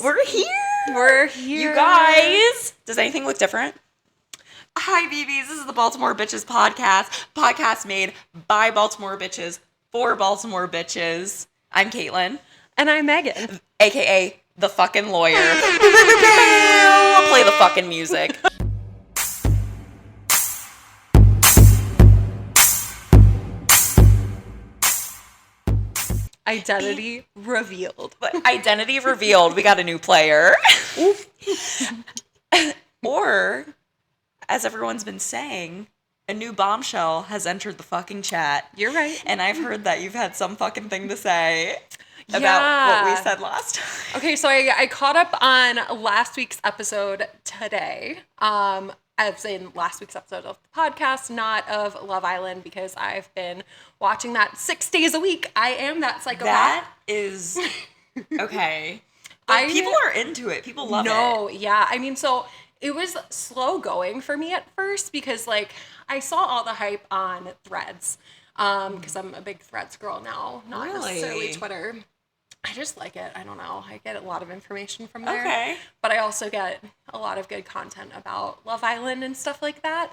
We're here. We're here. You guys. Does anything look different? Hi, BBs. This is the Baltimore Bitches podcast. Podcast made by Baltimore bitches for Baltimore bitches. I'm Caitlin. And I'm Megan. AKA the fucking lawyer. Play the fucking music. Identity revealed. Identity revealed. We got a new player. Or, as everyone's been saying, a new bombshell has entered the fucking chat. You're right. And I've heard that you've had some fucking thing to say about what we said last time. Okay, so I caught up on last week's episode today. As in last week's episode of the podcast, not of Love Island, because I've been watching that 6 days a week. I am that psychopath. That is okay. But people are into it. People love it. No, yeah. I mean, so it was slow going for me at first because, like, I saw all the hype on Threads because I'm a big Threads girl now, not necessarily Twitter. I just like it. I don't know. I get a lot of information from there. Okay. But I also get a lot of good content about Love Island and stuff like that.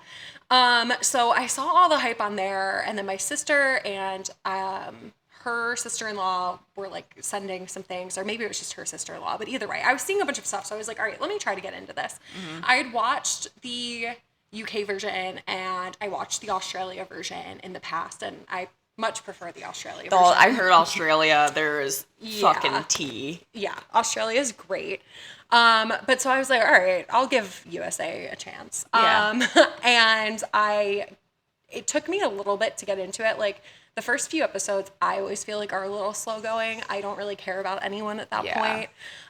So I saw all the hype on there, and then my sister and her sister-in-law were like sending some things, or maybe it was just her sister-in-law, but either way, I was seeing a bunch of stuff. So I was like, all right, let me try to get into this. Mm-hmm. I had watched the UK version and I watched the Australia version in the past, and I much prefer the Australia version. I heard Australia, there's fucking tea. Yeah, Australia's great. But so I was like, all right, I'll give USA a chance. Yeah. And it took me a little bit to get into it. Like, the first few episodes, I always feel like are a little slow going. I don't really care about anyone at that point.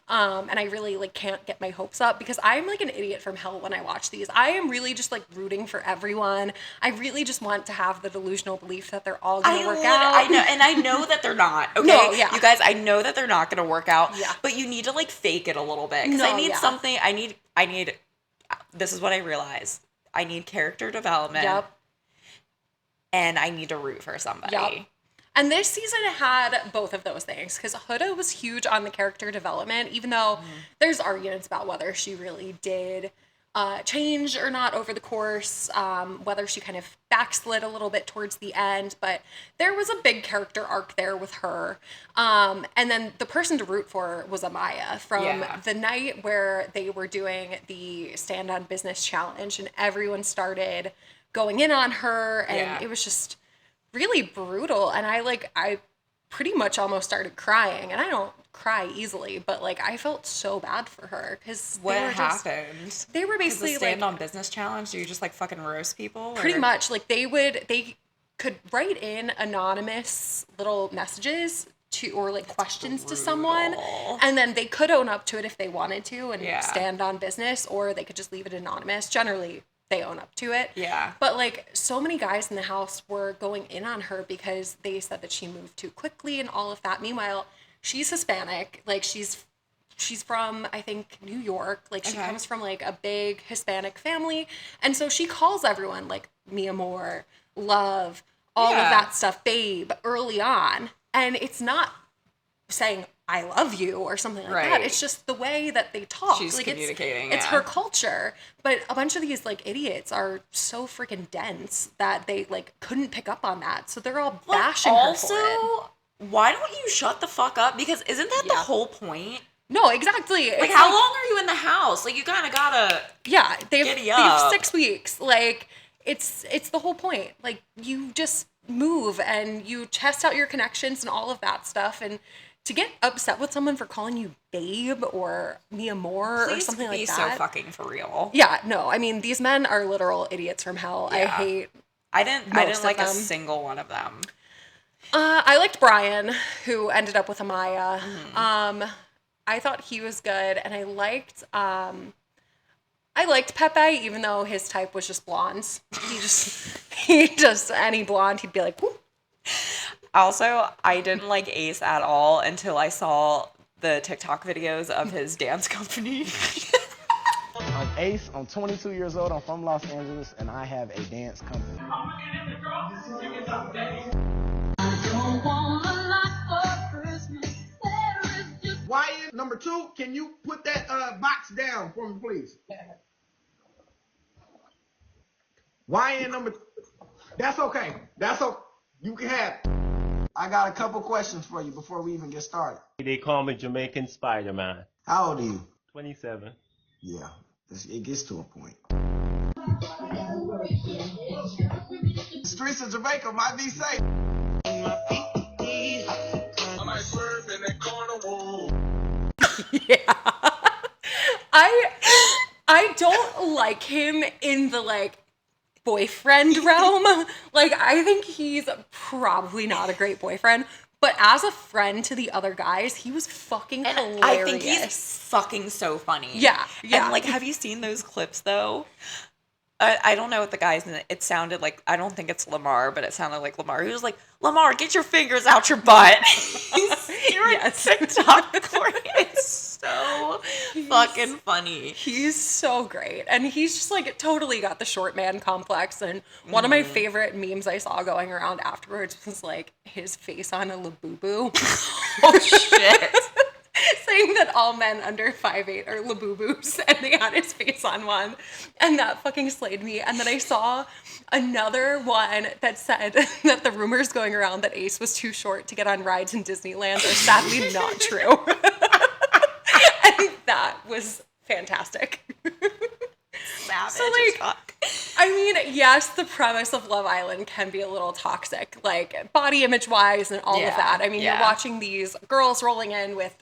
And I really like can't get my hopes up because I'm like an idiot from hell when I watch these. I am really just like rooting for everyone. I really just want to have the delusional belief that they're all going to work out. I know, and I know that they're not. Okay, no, yeah. You guys, I know that they're not going to work out. Yeah. But you need to like fake it a little bit because I need something. I need. This is what I realized. I need character development. Yep. And I need to root for somebody. Yep. And this season had both of those things because Huda was huge on the character development, even though there's arguments about whether she really did change or not over the course, whether she kind of backslid a little bit towards the end, but there was a big character arc there with her. And then the person to root for was Amaya from the night where they were doing the Stand on Business challenge and everyone started going in on her, and it was just really brutal. And I pretty much almost started crying, and I don't cry easily, but like I felt so bad for her because what happened? They were basically the Stand on Business challenge. Do you just like fucking roast people? Pretty much, like they could write in anonymous little messages to or like questions to someone, and then they could own up to it if they wanted to and stand on business, or they could just leave it anonymous. Generally they own up to it. Yeah. But like so many guys in the house were going in on her because they said that she moved too quickly and all of that. Meanwhile, she's Hispanic. Like she's from, I think, New York. Like she comes from like a big Hispanic family. And so she calls everyone like mi amor, love, all of that stuff, babe, early on. And it's not saying I love you or something like that. It's just the way that they talk. She's like communicating. It's her culture. But a bunch of these like idiots are so freaking dense that they like couldn't pick up on that. So they're all bashing her for it. Why don't you shut the fuck up? Because isn't that the whole point? No, exactly. Like, how long are you in the house? Like, you kind of gotta they have 6 weeks. Like, it's the whole point. Like, you just move and you test out your connections and all of that stuff. And to get upset with someone for calling you babe or mi amor or something like that. Please be so fucking for real. Yeah, no. I mean, these men are literal idiots from hell. Yeah. I didn't like a single one of them. I liked Brian, who ended up with Amaya. Mm-hmm. I thought he was good, and I liked Pepe, even though his type was just blondes. He just any blonde, he'd be like, whoop. Also, I didn't like Ace at all until I saw the TikTok videos of his dance company. I'm Ace. I'm 22 years old. I'm from Los Angeles, and I have a dance company. I don't want a lot for Christmas. There is just Number 2, can you put that box down for me, please? YN number. That's okay. That's okay. You can have it. I got a couple questions for you before we even get started. They call me Jamaican Spider-Man. How old are you? 27. Yeah, it gets to a point. Streets of Jamaica might be safe. I might surf in that carnival. Yeah. I don't like him in the like boyfriend realm. Like I think he's probably not a great boyfriend, but as a friend to the other guys, he was fucking hilarious. I think he's fucking so funny. Yeah. And like, have you seen those clips though? I don't know what the guy's in it. It sounded like, I don't think it's Lamar, but it sounded like Lamar. He was like, Lamar, get your fingers out your butt. You're a TikTok. It's so fucking funny. He's so great. And he's just like totally got the short man complex. And one of my favorite memes I saw going around afterwards was like his face on a Labubu. Oh shit. Saying that all men under 5'8" are Labubus, and they had his face on one, and that fucking slayed me. And then I saw another one that said that the rumors going around that Ace was too short to get on rides in Disneyland are sadly not true. And that was fantastic. Savage So, like, as fuck. I mean, yes, the premise of Love Island can be a little toxic, like body image wise and all of that. I mean, you're watching these girls rolling in with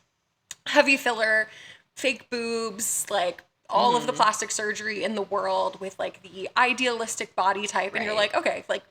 heavy filler, fake boobs, like all of the plastic surgery in the world with like the idealistic body type, and you're like, okay, like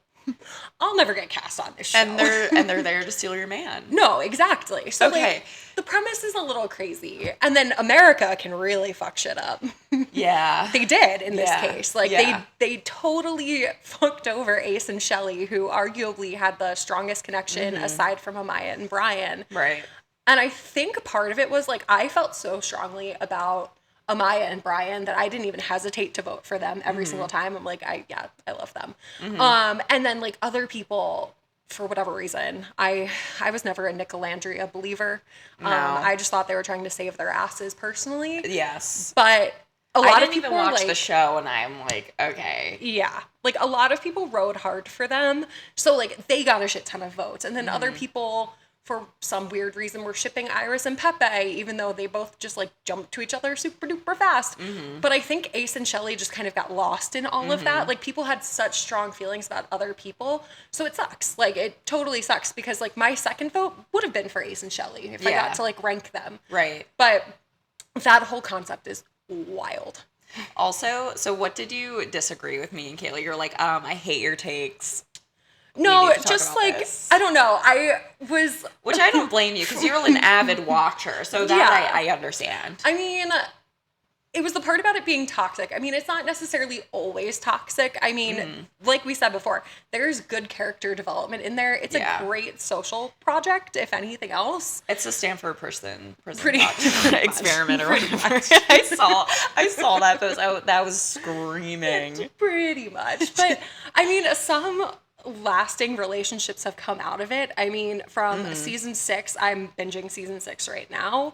I'll never get cast on this show. And they're there to steal your man. No, exactly. So like the premise is a little crazy, and then America can really fuck shit up. Yeah, they did in this case. Like they totally fucked over Ace and Shelley, who arguably had the strongest connection aside from Amaya and Brian. Right. And I think part of it was like I felt so strongly about Amaya and Brian that I didn't even hesitate to vote for them every single time. I'm like, I love them. And then like other people, for whatever reason, I was never a Nicolandria believer. No. I just thought they were trying to save their asses personally. Yes. But a lot of people I didn't even watch the show, and I'm like, okay. Yeah. Like a lot of people rode hard for them. So like they got a shit ton of votes. And then other people, for some weird reason, were shipping Iris and Pepe, even though they both just like jumped to each other super duper fast. But I think Ace and Shelley just kind of got lost in all of that. Like people had such strong feelings about other people. So it sucks. Like it totally sucks because like my second vote would have been for Ace and Shelley if I got to like rank them. Right. But that whole concept is wild. Also, so what did you disagree with me and Kaylee? You're like, I hate your takes. No, just like, I don't know. I was... Which I don't blame you, because you're an avid watcher, so that I understand. I mean, it was the part about it being toxic. I mean, it's not necessarily always toxic. I mean, like we said before, there's good character development in there. It's a great social project, if anything else. It's a Stanford prison pretty experiment or whatever. I saw that post. That was screaming. Pretty much. But, I mean, some lasting relationships have come out of it. I mean, from season 6, I'm binging season 6 right now,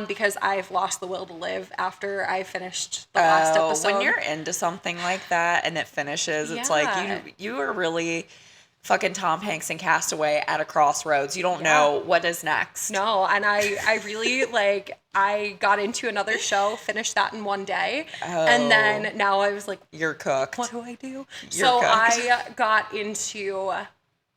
because I've lost the will to live after I finished the last episode. When you're into something like that and it finishes, it's like you are really fucking Tom Hanks and Castaway at a crossroads. You don't know what is next. No, and I really like, I got into another show, finished that in one day, and then now I was like, you're cooked. What do I do? You're so cooked. I got into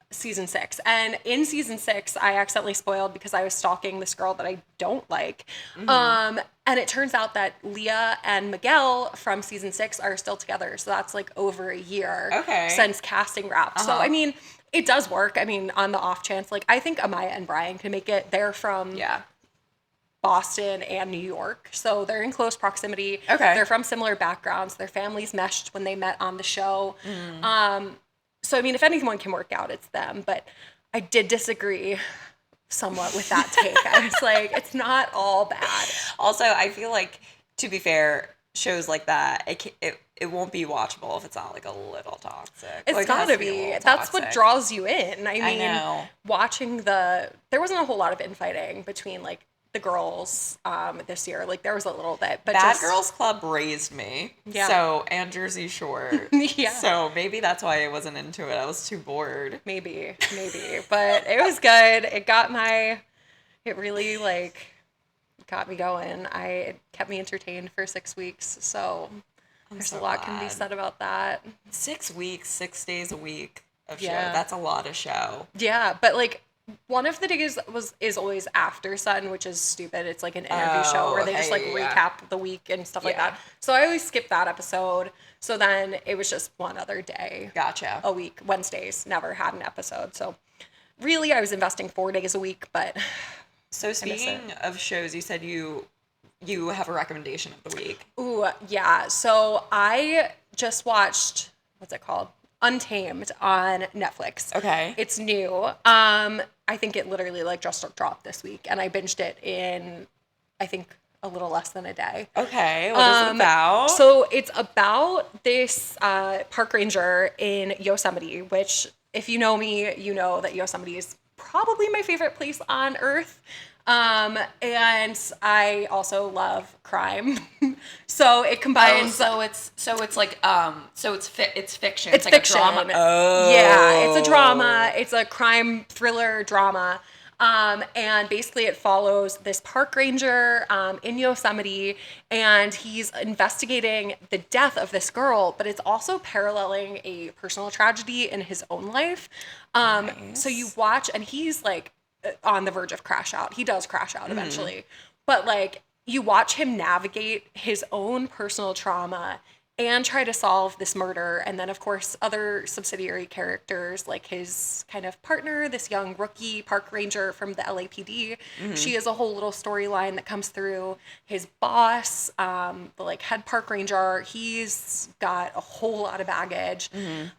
season 6, and in season 6 I accidentally spoiled because I was stalking this girl that I don't like, and it turns out that Leah and Miguel from season 6 are still together, so that's like over a year since casting wrapped. So I mean, it does work. I mean, on the off chance, like I think Amaya and Brian can make it. They're from Boston and New York, so they're in close proximity. They're from similar backgrounds. Their families meshed when they met on the show. So, I mean, if anyone can work out, it's them. But I did disagree somewhat with that take. I was like, it's not all bad. Also, I feel like, to be fair, shows like that, it won't be watchable if it's not like a little toxic. It's like, gotta be. That's what draws you in. I mean, watching there wasn't a whole lot of infighting between like the girls this year. Like there was a little bit, but Bad Girls Club raised me. Yeah. So, and Jersey Shore. Yeah. So maybe that's why I wasn't into it. I was too bored. Maybe. But it was good. It really like got me going. It kept me entertained for 6 weeks. So there's so a lot can be glad. said about that. 6 weeks, 6 days a week of show. Yeah. That's a lot of show. Yeah, but like one of the days is always after sun, which is stupid. It's like an interview show where they just like recap the week and stuff like that. So I always skip that episode. So then it was just one other day. Gotcha. A week. Wednesdays never had an episode. So really I was investing 4 days a week, but So speaking of shows, you said you have a recommendation of the week. Ooh, yeah. So I just watched, what's it called? Untamed on Netflix. Okay. It's new. I think it literally like just dropped this week, and I binged it in, I think, a little less than a day. Okay. What is it about? So it's about this park ranger in Yosemite, which if you know me, you know that Yosemite is probably my favorite place on earth. And I also love crime. So it combines. It's fiction. It's like fiction. a drama. Oh. Yeah, it's a drama. It's a crime thriller drama. And basically it follows this park ranger in Yosemite, and he's investigating the death of this girl, but it's also paralleling a personal tragedy in his own life. So you watch, and he's like on the verge of crash out. He does crash out eventually. But like you watch him navigate his own personal trauma and try to solve this murder. And then, of course, other subsidiary characters like his kind of partner, this young rookie park ranger from the LAPD. She has a whole little storyline that comes through. His boss, the like head park ranger, he's got a whole lot of baggage.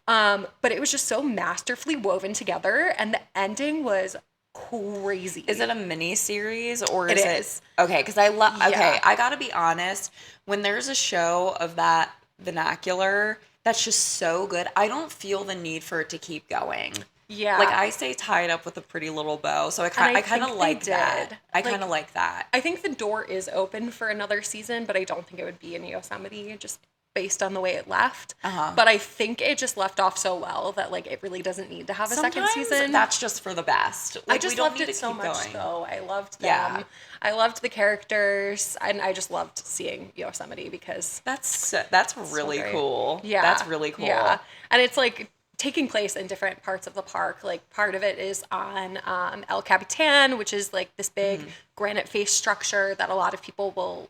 But it was just so masterfully woven together. And the ending was crazy. Is it a mini series or It is is. Okay, because I love. Yeah. Okay, I gotta be honest. When there's a show of that vernacular that's just so good, I don't feel the need for it to keep going. Yeah. Like I stay tied up with a pretty little bow, so I kind of like that. I kind of like that. I think the door is open for another season, but I don't think it would be in Yosemite just based on the way it left. But I think it just left off so well that like it really doesn't need to have a second season. That's just for the best. Like, I just we don't loved need it to so keep much going. though. I loved them. Yeah. I loved the characters, and I just loved seeing Yosemite because That's really great. cool. Yeah. That's really cool. Yeah. And it's like taking place in different parts of the park. Like part of it is on El Capitan, which is like this big granite face structure that a lot of people will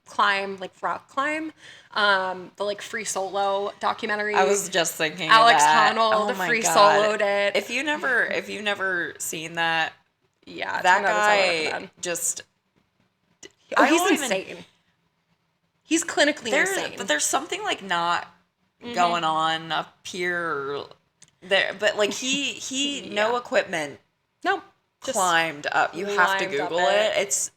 climb, like rock climb. The like Free Solo documentary. I was just thinking Alex of that. Honnold free soloed it. If you never seen that, Yeah, that 10 out of 10 I guy recommend. just Oh, I he's don't even- insane. He's clinically insane. but there's something like not going on up here there, but like he no equipment No, just climbed up. You have to climbed up Google it. it. It's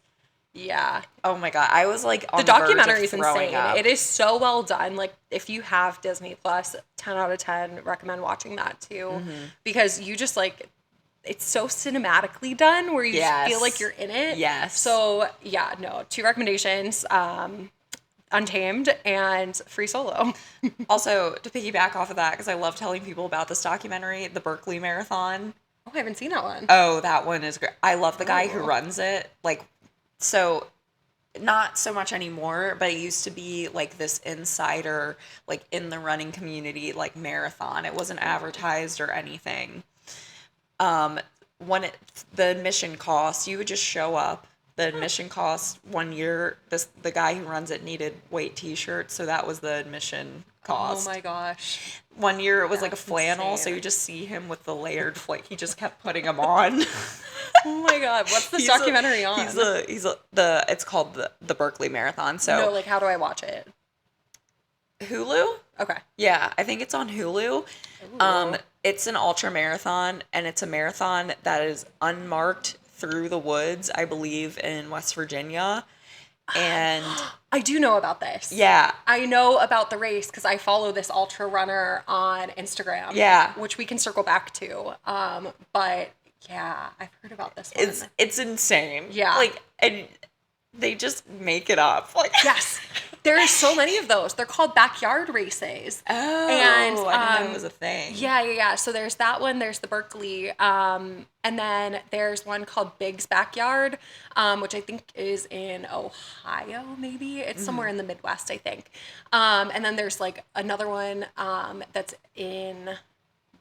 yeah. oh my god, I was like on The the verge of documentary is throwing insane. up. It is so well done. Like if you have Disney Plus, 10 out of 10 recommend watching that too, because you just like it's so cinematically done where you just feel like you're in it. Yes. So yeah, no, 2 recommendations. Untamed and Free Solo. Also, to piggyback off of that, because I love telling people about this documentary, the Berkeley Marathon. Oh, I haven't seen that one. Oh, that one is great. I love the guy who runs it. Like, so not so much anymore, but it used to be like this insider, like in the running community, like marathon. It wasn't advertised or anything. The admission cost, you would just show up. The admission cost 1 year. The guy who runs it needed white t-shirts, so that was the admission cost. Oh my gosh. 1 year it was like a That's flannel, so insane. you just see him with the layered he just kept putting them on. Oh my god, what's this documentary on? It's called the Berkeley Marathon. So No, like how do I watch it? Hulu? Okay. Yeah, I think it's on Hulu. Ooh. It's an ultra marathon, and it's a marathon that is unmarked through the woods, I believe, in West Virginia. And I do know about this. yeah, I know about the race because I follow this ultra runner on Instagram. Yeah. Which we can circle back to. But Yeah, I've heard about this one. It's insane. Yeah. Like, and they just make it up. Like, yes. There are so many of those. They're called backyard races. Oh, and, I didn't know it was a thing. Yeah. So there's that one. There's the Berkeley. And then there's one called Big's Backyard, which I think is in Ohio, maybe. It's somewhere in the Midwest, I think. And then there's like another one that's in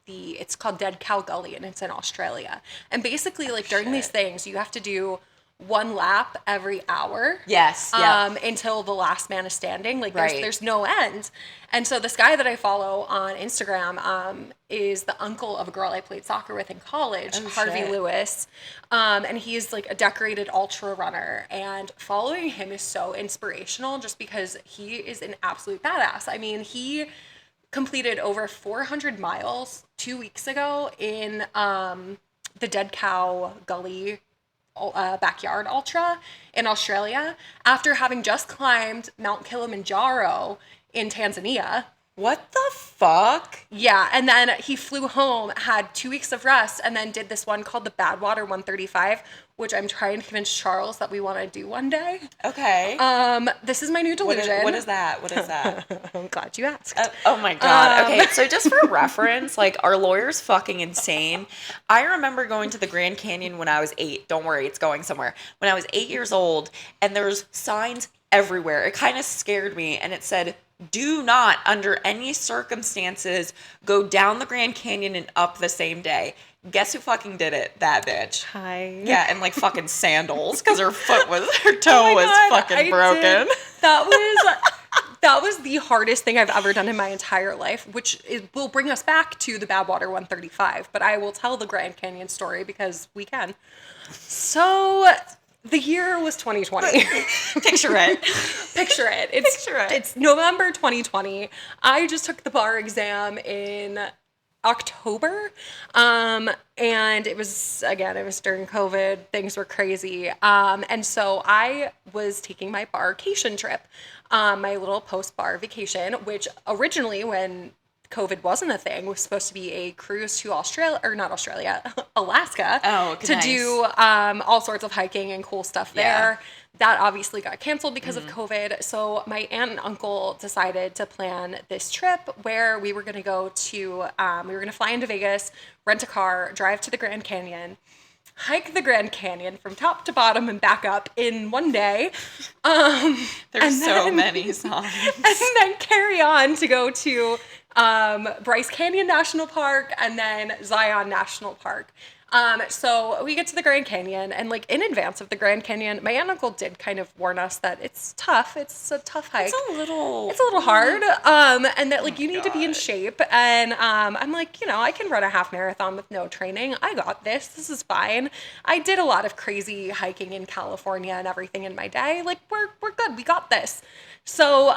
it's called Dead Cow Gully, and it's in Australia. And basically, like, during these things, you have to do one lap every hour. Yes. Yeah. Until the last man is standing. Like, there's no end. And so this guy that I follow on Instagram is the uncle of a girl I played soccer with in college, Harvey Lewis. And he's like a decorated ultra runner. And following him is so inspirational just because he is an absolute badass. I mean, he completed over 400 miles 2 weeks ago in the Dead Cow Gully backyard ultra in Australia after having just climbed Mount Kilimanjaro in Tanzania. What the fuck? Yeah, and then he flew home, had 2 weeks of rest, and then did this one called the Badwater 135, which I'm trying to convince Charles that we want to do one day. Okay. This is my new delusion. What is that? What is that? I'm glad you asked. Oh my God. Okay, so just for reference, like, our lawyer's fucking insane. I remember going to the Grand Canyon when I was 8. Don't worry, it's going somewhere. When I was 8 years old, and there's signs everywhere. It kind of scared me, and it said, do not, under any circumstances, go down the Grand Canyon and up the same day. Guess who fucking did it? That bitch. Hi. Yeah, and like fucking sandals because her toe was fucking broken. That was the hardest thing I've ever done in my entire life, which will bring us back to the Badwater 135. But I will tell the Grand Canyon story because we can. So the year was 2020. Picture it. Picture it. It's November 2020. I just took the bar exam in October. And it was during COVID. Things were crazy. And so I was taking my barcation trip, my little post-bar vacation, which originally, when COVID wasn't a thing, was supposed to be a cruise to Alaska. Oh, to nice. do all sorts of hiking and cool stuff there. Yeah. That obviously got canceled because of COVID. So my aunt and uncle decided to plan this trip where we were going to go to, we were going to fly into Vegas, rent a car, drive to the Grand Canyon, hike the Grand Canyon from top to bottom and back up in one day. There's so many songs. And then carry on to go to Bryce Canyon National Park and then Zion National Park. So we get to the Grand Canyon, and like in advance of the Grand Canyon, my aunt and uncle did kind of warn us that it's tough. It's a tough hike. It's a little hard. And that like you need to be in shape. And I'm like, I can run a half marathon with no training. I got this. This is fine. I did a lot of crazy hiking in California and everything in my day. Like we're good. We got this. So,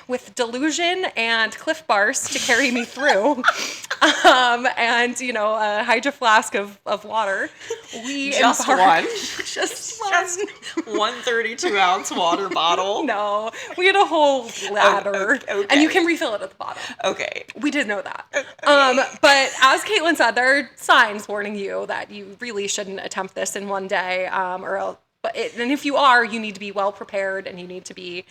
with delusion and Cliff Bars to carry me through, and, a Hydro flask of water, we just embarked. one. Just one. 132-ounce water bottle. No, we had a whole ladder, okay. and you can refill it at the bottom. Okay. We did know that. But as Caitlin said, there are signs warning you that you really shouldn't attempt this in one day, or else. And if you are, you need to be well prepared, and you need to be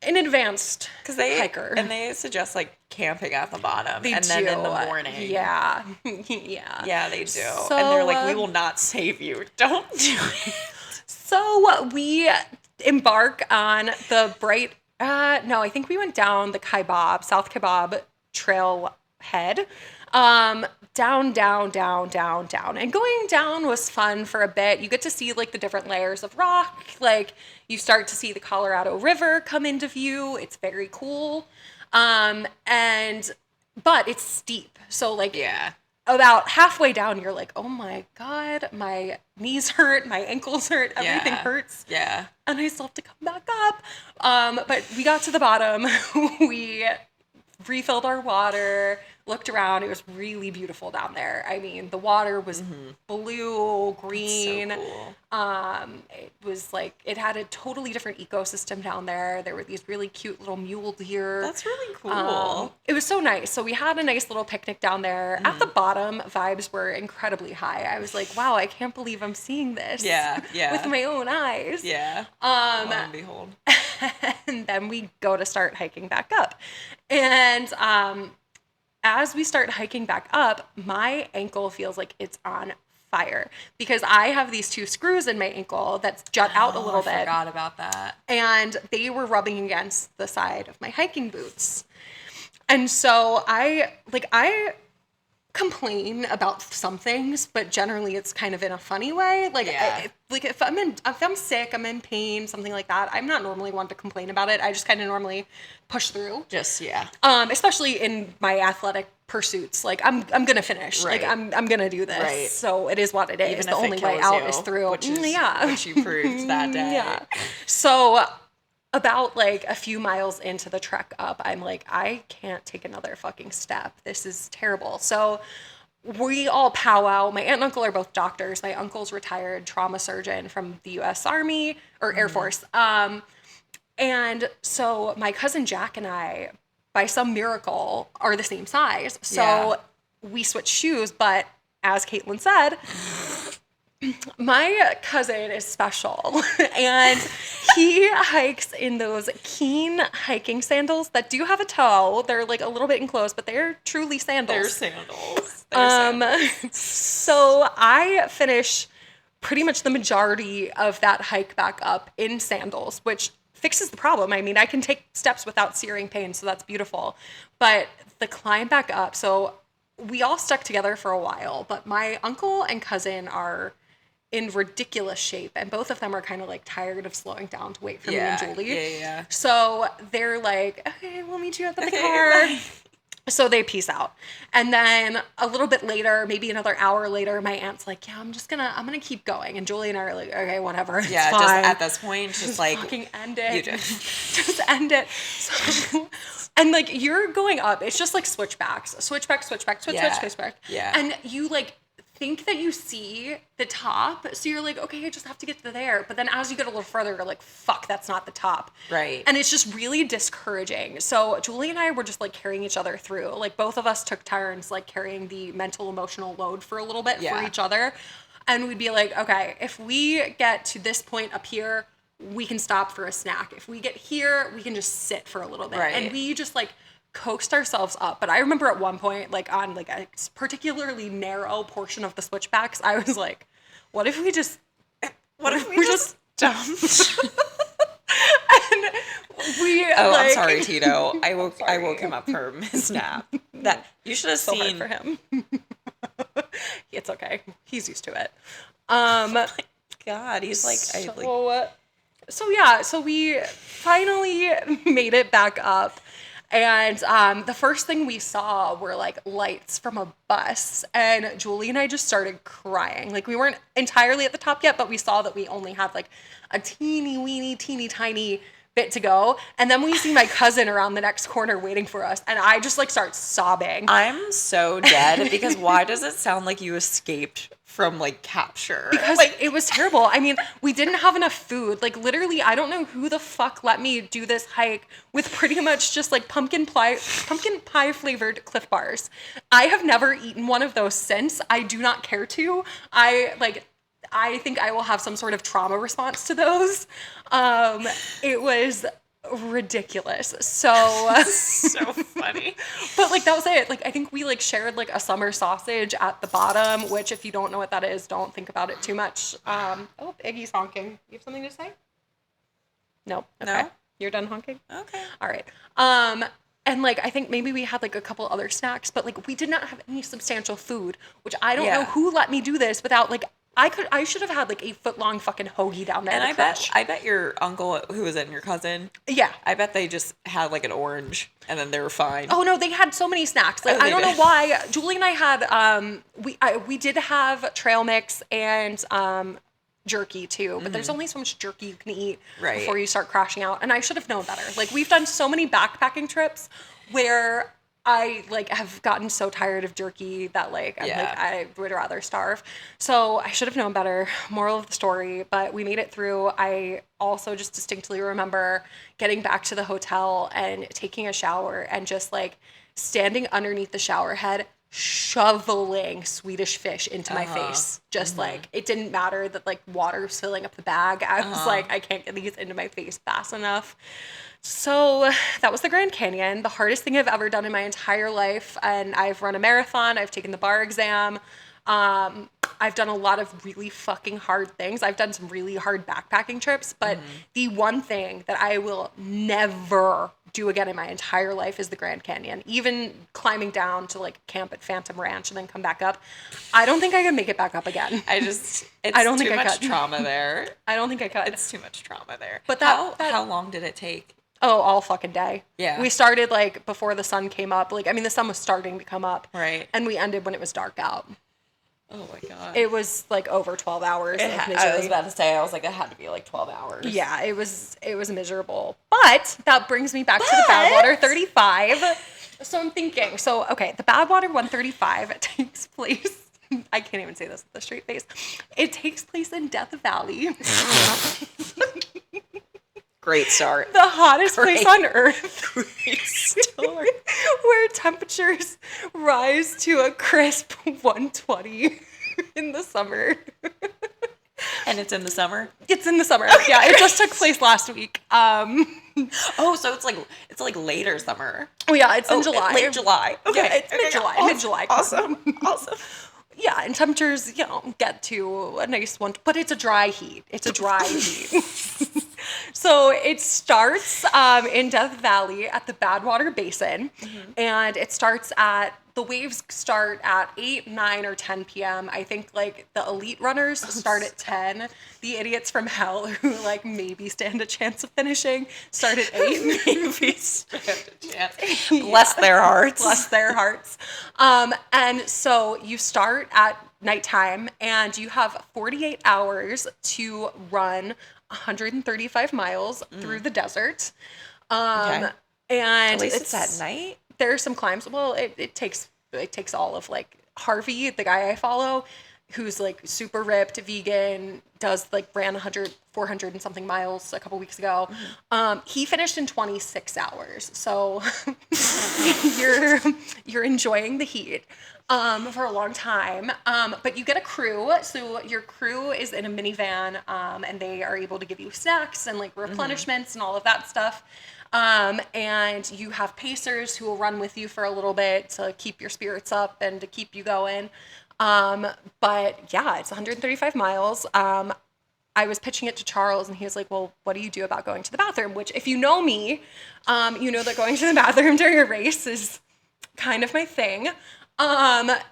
an advanced hiker. And they suggest like camping at the bottom, then in the morning. Yeah. Yeah, they do. So, and they're like, we will not save you. Don't do it. So we embark on the bright. No, I think we went down the South Kebab trail head. Down. And going down was fun for a bit. You get to see like the different layers of rock. Like you start to see the Colorado River come into view. It's very cool. But it's steep. So like about halfway down, you're like, oh my God, my knees hurt, my ankles hurt, everything hurts. Yeah. And I still have to come back up. But we got to the bottom. We refilled our water, looked around. It was really beautiful down there. I mean, the water was blue, green. That's so cool. It was like, it had a totally different ecosystem down there. There were these really cute little mule deer. That's really cool. It was so nice. So we had a nice little picnic down there. At the bottom, vibes were incredibly high. I was like, wow, I can't believe I'm seeing this. Yeah. With my own eyes. Yeah. Lo and behold. And then we go to start hiking back up. And as we start hiking back up, my ankle feels like it's on fire because I have these 2 screws in my ankle that jut out a little bit. I forgot about that. And they were rubbing against the side of my hiking boots. And so I complain about some things, but generally it's kind of in a funny way. Like, if I'm sick, I'm in pain, something like that, I'm not normally one to complain about it. I just kind of normally push through. Just, yeah. Especially in my athletic pursuits. Like, I'm gonna finish. Right. Like, I'm gonna do this. Right. So it is what it is. Even the if only it way kills out you, is through. which you proved that day. Yeah. So about like a few miles into the trek up, I'm like, I can't take another fucking step. This is terrible. So we all powwow. My aunt and uncle are both doctors. My uncle's retired trauma surgeon from the U.S. Army or Air Force. And so my cousin Jack and I, by some miracle, are the same size. So we switch shoes. But as Caitlin said, my cousin is special, and he hikes in those Keen hiking sandals that do have a toe. They're like a little bit enclosed, but they're truly sandals. They're sandals. So I finish pretty much the majority of that hike back up in sandals, which fixes the problem. I mean, I can take steps without searing pain, so that's beautiful. But the climb back up, so we all stuck together for a while, but my uncle and cousin are in ridiculous shape, and both of them are kind of like tired of slowing down to wait for me and Julie. Yeah. So they're like, okay, we'll meet you at the car. Bye. So they peace out. And then a little bit later, maybe another hour later, my aunt's like, yeah, I'm gonna keep going. And Julie and I are like, okay, whatever. It's Yeah, fine. just at this point, just like fucking end it. You Just end it. So, and like you're going up, it's just like switchbacks. Switchback. Yeah. And you like think that you see the top, so you're like, okay, I just have to get to there. But then as you get a little further, you're like, fuck, that's not the top. Right. And it's just really discouraging. So Julie and I were just like carrying each other through. Like both of us took turns like carrying the mental emotional load for a little bit for each other. And we'd be like, okay, if we get to this point up here, we can stop for a snack. If we get here, we can just sit for a little bit. Right. And we just like coaxed ourselves up. But I remember at one point, like on like a particularly narrow portion of the switchbacks, I was like, what if we just dumped? and we I'm sorry, Tito. I woke him up from his nap. That you should have so hard seen for him. It's okay. He's used to it. God, he's like So we finally made it back up. And the first thing we saw were like lights from a bus, and Julie and I just started crying. Like we weren't entirely at the top yet, but we saw that we only had like a teeny tiny bit to go. And then we see my cousin around the next corner waiting for us, and I just like start sobbing. I'm so dead because why does it sound like you escaped from like capture? Because like, it was terrible. I mean, we didn't have enough food. Like literally, I don't know who the fuck let me do this hike with pretty much just like pumpkin pie flavored Cliff Bars. I have never eaten one of those since. I do not care to. I think I will have some sort of trauma response to those. It was ridiculous. So so funny. But like that was it. Like I think we like shared like a summer sausage at the bottom, which if you don't know what that is, don't think about it too much. Oh, Iggy's honking. You have something to say? No. Okay. No. You're done honking? Okay. All right. And like I think maybe we had like a couple other snacks, but like we did not have any substantial food, which I don't know who let me do this without like I should have had like a 1-foot-long fucking hoagie down there. And I bet your uncle, who was in your cousin, yeah, I bet they just had like an orange and then they were fine. Oh no, they had so many snacks. Like I don't know why. Julie and I had we did have trail mix and jerky too, but there's only so much jerky you can eat before you start crashing out. And I should have known better. Like we've done so many backpacking trips where I like have gotten so tired of jerky that like I'm like I would rather starve. So I should have known better. Moral of the story, but we made it through. I also just distinctly remember getting back to the hotel and taking a shower and just like standing underneath the shower head shoveling Swedish fish into my face. Just like it didn't matter that like water was filling up the bag. I was like, I can't get these into my face fast enough. So that was the Grand Canyon, the hardest thing I've ever done in my entire life. And I've run a marathon. I've taken the bar exam. I've done a lot of really fucking hard things. I've done some really hard backpacking trips, but the one thing that I will never do again in my entire life is the Grand Canyon. Even climbing down to like camp at Phantom Ranch and then come back up. I don't think I can make it back up again. It's too much trauma there. I don't think I could. It's too much trauma there. But how long did it take? Oh, all fucking day. Yeah. We started like before the sun came up. Like, I mean, the sun was starting to come up. Right. And we ended when it was dark out. Oh my God. It was like over 12 hours of misery. I was about to say, I was like, it had to be like 12 hours. Yeah, it was miserable. But that brings me back to the Badwater 35. So I'm thinking, okay, the Badwater 135 takes place, I can't even say this with a straight face. It takes place in Death Valley. Great start. The hottest place on earth. Great start. Where temperatures rise to a crisp 120 in the summer. And it's in the summer? It's in the summer. Okay. Yeah, it just took place last week. Oh, so it's like later summer. Oh yeah, it's in July. Late July. Okay. Yeah, it's mid-July. Awesome. Mid-July. Awesome. Awesome. Yeah, and temperatures, get to a nice one, but it's a dry heat. It's a dry heat. So it starts in Death Valley at the Badwater Basin, and the waves start at 8, 9, or 10 p.m. I think like the elite runners start at 10. The idiots from hell who like maybe stand a chance of finishing start at 8. Maybe stand a chance. Bless their hearts. Bless their hearts. And so you start at nighttime and you have 48 hours to run 135 miles through the desert. And at least it's at night. There are some climbs. Well, it takes all of like Harvey, the guy I follow, who's like super ripped, vegan, ran 400 and something miles a couple weeks ago. He finished in 26 hours. So you're enjoying the heat for a long time. But you get a crew. So your crew is in a minivan, and they are able to give you snacks and like replenishments and all of that stuff. And you have pacers who will run with you for a little bit to keep your spirits up and to keep you going. But yeah, it's 135 miles. I was pitching it to Charles and he was like, well, what do you do about going to the bathroom? Which if you know me, you know that going to the bathroom during a race is kind of my thing.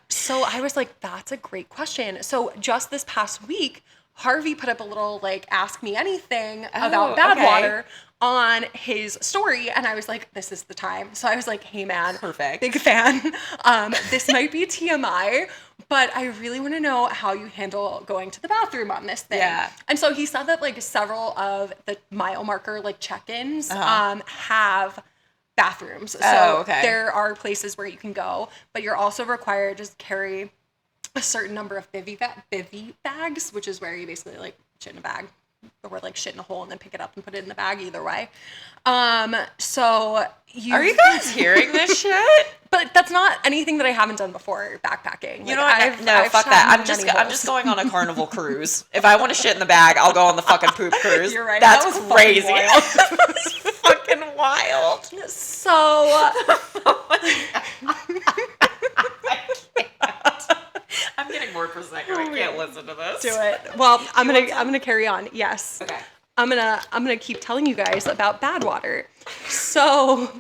So I was like, that's a great question. So just this past week, Harvey put up a little like ask me anything about Badwater on his story, and I was like, this is the time. So I was like, hey man, perfect, big fan. This might be TMI, but I really want to know how you handle going to the bathroom on this thing. Yeah. And so he said that like several of the mile marker like check-ins have bathrooms. So there are places where you can go, but you're also required to carry a certain number of bivy bags, which is where you basically like shit in a bag or like shit in a hole and then pick it up and put it in the bag, either way. So are you guys hearing this shit? But that's not anything that I haven't done before backpacking. You know what? I've fuck that. I'm just going on a Carnival cruise. If I want to shit in the bag, I'll go on the fucking poop cruise. You're right. That's that was crazy. That was fucking wild. So I'm getting more prosecco. I can't listen to this. Do it. Well, I'm gonna carry on. Yes. Okay. I'm gonna keep telling you guys about Badwater. So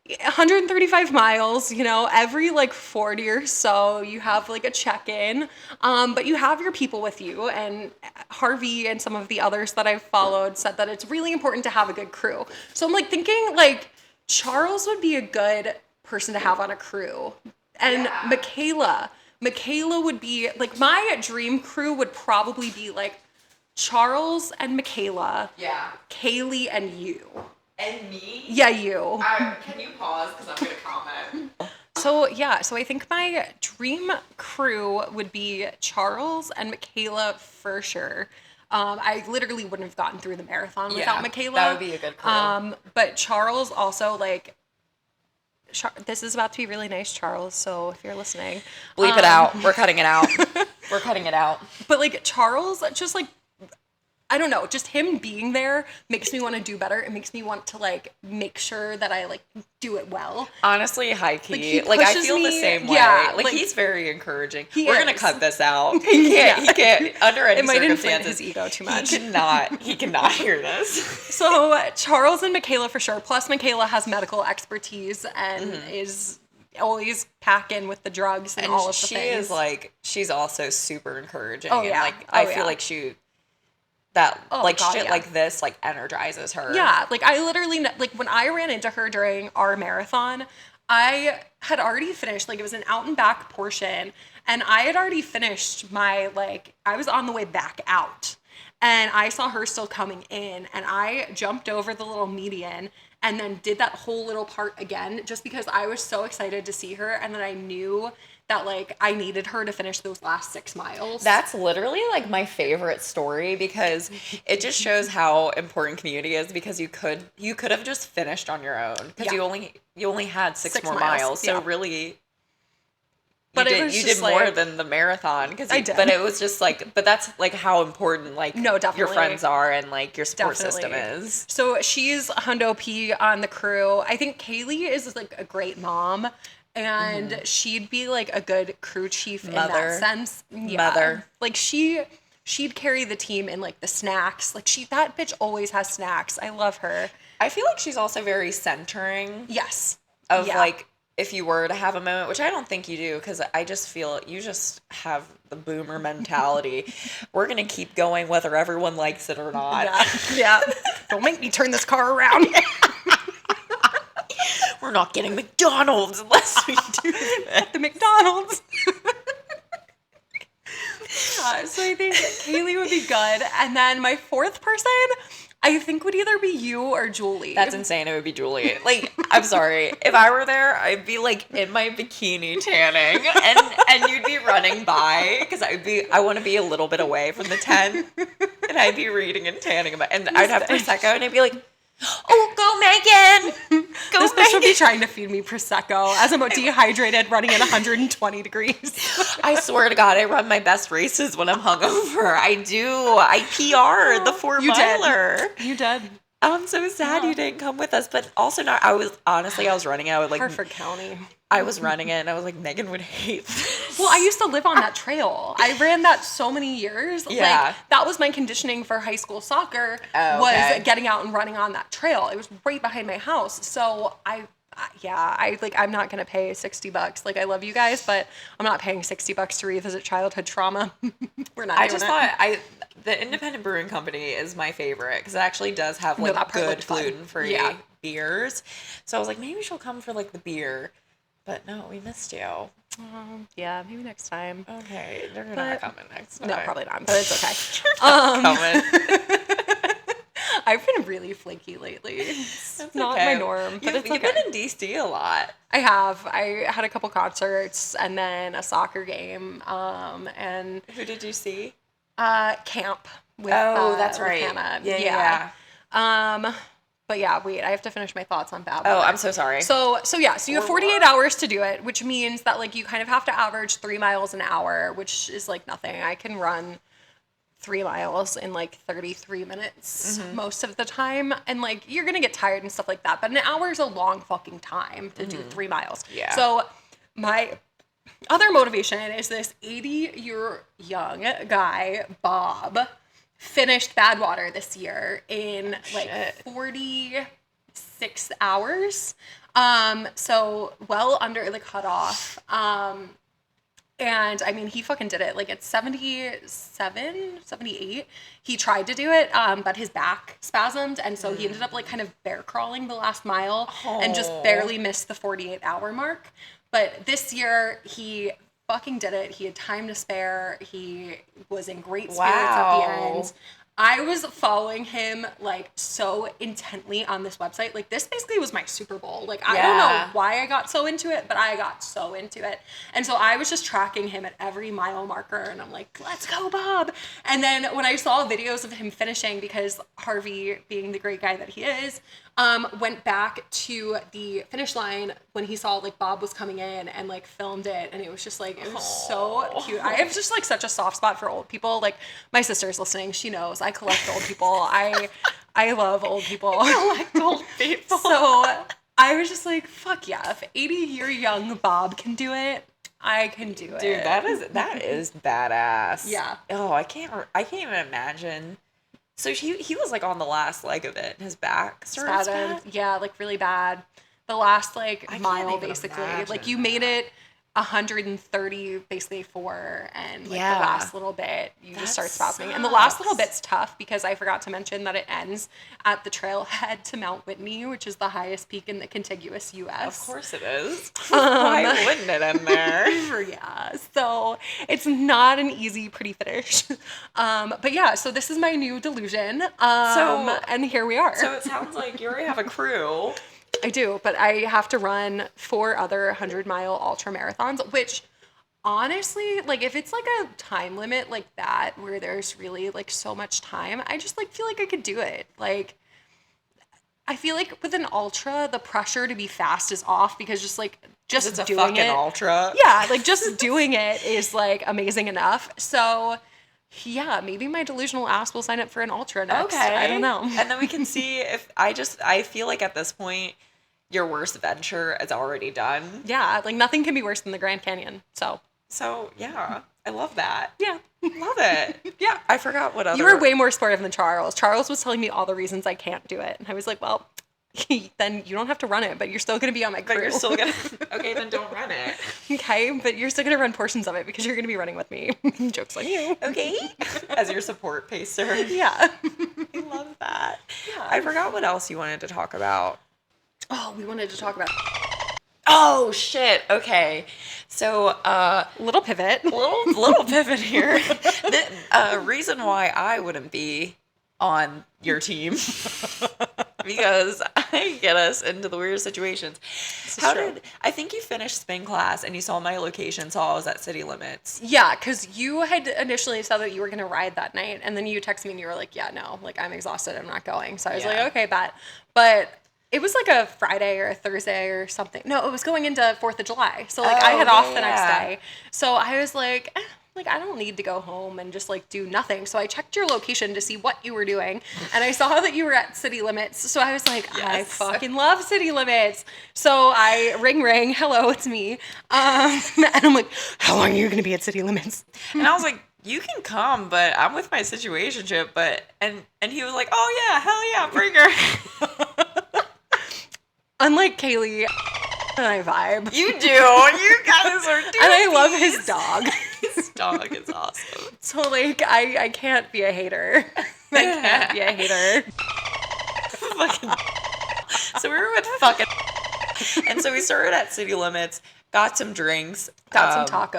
135 miles, every like 40 or so you have like a check-in, but you have your people with you, and Harvey and some of the others that I've followed said that it's really important to have a good crew. So I'm like thinking like Charles would be a good person to have on a crew, and Michaela would be like, my dream crew would probably be like Charles and Michaela, Kaylee and you. And me? Yeah, you. Can you pause? Because I'm going to comment. So I think my dream crew would be Charles and Michaela for sure. I literally wouldn't have gotten through the marathon without Michaela. That would be a good crew. But Charles also, like, this is about to be really nice, Charles, so if you're listening. Bleep it out. We're cutting it out. We're cutting it out. But, like, Charles, just, like, I don't know, just him being there makes me want to do better. It makes me want to, like, make sure that I, like, do it well. Honestly, high key. Like, I feel the same way. Yeah, like, he's very encouraging. We're going to cut this out. He can't, under any circumstances. It might inflate circumstances. his ego too much. He cannot hear this. So, Charles and Michaela for sure. Plus, Michaela has medical expertise and is always packing with the drugs and all of the things. She is, like, she's also super encouraging. Oh, yeah. And, like, I feel like shit like this, like, energizes her. Yeah, like, I literally, like, when I ran into her during our marathon, I had already finished, like, it was an out and back portion, and I had already finished my, like, I was on the way back out, and I saw her still coming in, and I jumped over the little median, and then did that whole little part again, just because I was so excited to see her, and then I knew that, like, I needed her to finish those last 6 miles. That's literally, like, my favorite story, because it just shows how important community is, because you could have just finished on your own, because you only had 6 more miles. So really, but you did more like, than the marathon, I did. But it was just like, but that's like how important, like, your friends are and, like, your support system is. So she's Hundo P on the crew. I think Kaleigh is, like, a great mom. And she'd be, like, a good crew chief in that sense. Yeah. Mother. Like, she'd carry the team in, like, the snacks. Like, that bitch always has snacks. I love her. I feel like she's also very centering. Yes. Of, like, if you were to have a moment, which I don't think you do, because I just feel you just have the boomer mentality. We're going to keep going whether everyone likes it or not. Yeah. Don't make me turn this car around. We're not getting McDonald's unless we do that. The McDonald's. So I think Kaleigh would be good. And then my fourth person, I think, would either be you or Julie. That's insane. It would be Julie. Like, I'm sorry. If I were there, I'd be, like, in my bikini tanning, and you'd be running by, because I want to be a little bit away from the tent, and I'd be reading and tanning about, and I'd have Prosecco, and I'd be like, oh, go Megan! Go this Megan! bitch would be trying to feed me Prosecco as I'm dehydrated, running at 120 degrees. I swear to God, I run my best races when I'm hungover. I do. I PR the 4-miler. You did. I'm so sad you didn't come with us, but also not. I was running it. I would, like, Hartford County. I was running it, and I was like, Megan would hate this. Well, I used to live on that trail. I ran that so many years. Yeah. Like, that was my conditioning for high school soccer, was getting out and running on that trail. It was right behind my house. So I'm not going to pay $60. Like, I love you guys, but I'm not paying $60 to revisit childhood trauma. We're not doing it. Thought the Independent Brewing Company is my favorite, because it actually does have, like, good gluten-free beers. So I was like, maybe she'll come for, like, the beer. But no, we missed you. Yeah, maybe next time. Okay, they're not coming next time. No, probably not, but it's okay. Coming. I've been really flaky lately. It's not my norm, but it's okay. You've been in DC a lot. I have. I had a couple concerts and then a soccer game. And who did you see? Camp with that's right. Hannah. Yeah. But yeah, wait, I have to finish my thoughts on Bad Oh, I'm so sorry. So you have 48 hours to do it, which means that, like, you kind of have to average 3 miles an hour, which is, like, nothing. I can run 3 miles in, like, 33 minutes most of the time. And, like, you're going to get tired and stuff like that. But an hour is a long fucking time to do 3 miles. Yeah. So my other motivation is this 80-year young guy, Bob, finished Badwater this year in, like, 46 hours. So well under the cutoff. And I mean, he fucking did it. Like, at 77, 78, he tried to do it, but his back spasmed. And so he ended up, like, kind of bear crawling the last mile and just barely missed the 48-hour mark. But this year, he fucking did it. He had time to spare. He was in great spirits at the end. I was following him like so intently on this website. Like this basically was my Super Bowl. Like I don't know why I got so into it, but I got so into it. And so I was just tracking him at every mile marker and I'm like, let's go, Bob. And then when I saw videos of him finishing, because Harvey, being the great guy that he is, went back to the finish line when he saw like Bob was coming in and like filmed it, and it was just like, it was so cute. I have just like such a soft spot for old people. Like my sister's listening, she knows I collect old people. I love old people. Collect old people. So I was just like, fuck yeah, if 80-year young Bob can do it, I can do it. Dude, that is badass. Yeah. Oh, I can't even imagine. So he was like on the last leg of it. His back started spasmed? Yeah, like really bad. The last like I mile can't even basically. imagine Like you that. made it 130 basically for, and like Yeah. the last little bit you just start That spasming. And the last little sucks. bit's tough because I forgot to mention that it ends at the trailhead to Mount Whitney, which is the highest peak in the contiguous US. Of course it is. Why wouldn't it end there? Yeah, so it's not an easy, pretty finish. But yeah, so this is my new delusion. And here we are. So it sounds like you already have a crew. I do, but I have to run 4 other 100-mile ultra marathons, which honestly, like if it's like a time limit like that where there's really like so much time, I just like feel like I could do it. Like I feel like with an ultra, the pressure to be fast is off because just It's a doing fucking it. ultra. Yeah, like just doing it is like amazing enough. So yeah, maybe my delusional ass will sign up for an ultra next. Okay. I don't know. And then we can see if I feel like at this point your worst venture is already done. Yeah, like nothing can be worse than the Grand Canyon. So yeah, I love that. Yeah. Love it. Yeah. I forgot what other. You were way more sportive than Charles. Charles was telling me all the reasons I can't do it. And I was like, well, then you don't have to run it, but you're still going to be on my crew. But you're still gonna. Okay, then don't run it. Okay, but you're still going to run portions of it because you're going to be running with me. Joke's on you. Okay. As your support pacer. Yeah. I love that. Yeah. I forgot what else you wanted to talk about. Oh, we wanted to talk about Oh shit. Okay. So little pivot. little pivot here. The reason why I wouldn't be on your team because I get us into the weird situations. I think you finished spin class and you saw my location, saw I was at city limits. Yeah, because you had initially said that you were going to ride that night, and then you texted me and you were like, yeah, no, like I'm exhausted, I'm not going. So I was like, okay, bet. But it was like a Friday or a Thursday or something. No, it was going into 4th of July. So like I had off the next day. So I was like, I don't need to go home and just like do nothing. So I checked your location to see what you were doing, and I saw that you were at city limits. So I was like, I fucking love city limits. So I ring, hello, it's me. And I'm like, how long are you going to be at city limits? And I was like, you can come, but I'm with my situationship. But and he was like, oh yeah, hell yeah, bring her. Unlike Kaleigh and I vibe. You do. You guys are doing And I love his dog. His dog is awesome. So like I can't be a hater. I can't be a hater. Fucking. So we were with fucking. And so we started at city limits, got some drinks, Got some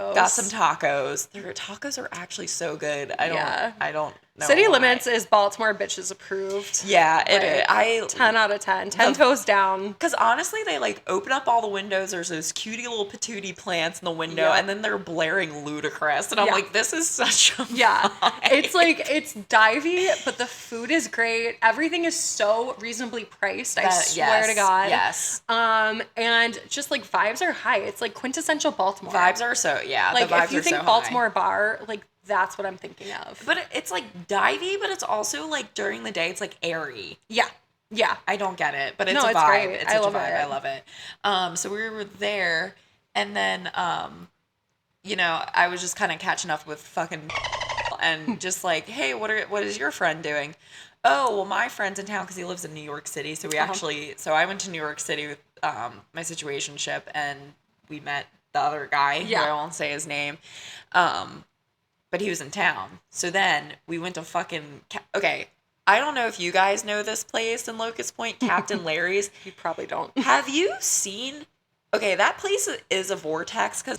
tacos. Their tacos are actually so good. I don't know. City why. Limits is Baltimore bitches approved. Yeah, it Like, is. 10 out of 10. 10 toes down. Because honestly, they like open up all the windows. There's those cutie little patootie plants in the window, Yeah. and then they're blaring Ludacris, and I'm Yeah. like, this is such a Yeah. vibe. It's like, it's divey, but the food is great. Everything is so reasonably priced. I swear to God. Yes. And just like vibes are high. It's like quintessential Baltimore. Vibes are so, yeah. like the vibes if you are think so Baltimore bar, like that's what I'm thinking of. But it's like divey, but it's also like during the day, it's like airy. Yeah. Yeah. I don't get it, but it's No, a it's vibe. great. It's I such love a vibe. it. I love it. So we were there, and then, you know, I was just kind of catching up with fucking and just like, hey, what is your friend doing? Oh, well, my friend's in town because he lives in New York City. So so I went to New York City with my situationship, and we met the other guy, who I won't say his name. But he was in town. So then we went to fucking... Okay, I don't know if you guys know this place in Locust Point, Captain Larry's. You probably don't. Have you seen... Okay, that place is a vortex because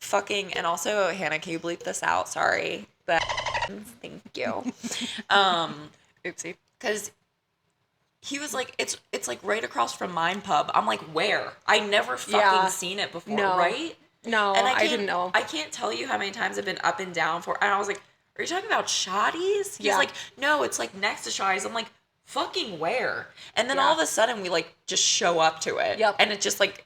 fucking... And also, Hannah, can you bleep this out? Sorry. But Thank you. Oopsie. Because he was like, it's like right across from Mine Pub. I'm like, where? I never fucking seen it before, No. right? No, And I didn't know. I can't tell you how many times I've been up and down for, and I was like, are you talking about Shotties? He's like, no, it's like next to Shotties. I'm like, fucking where? And then all of a sudden we like just show up to it. Yep. And it just like,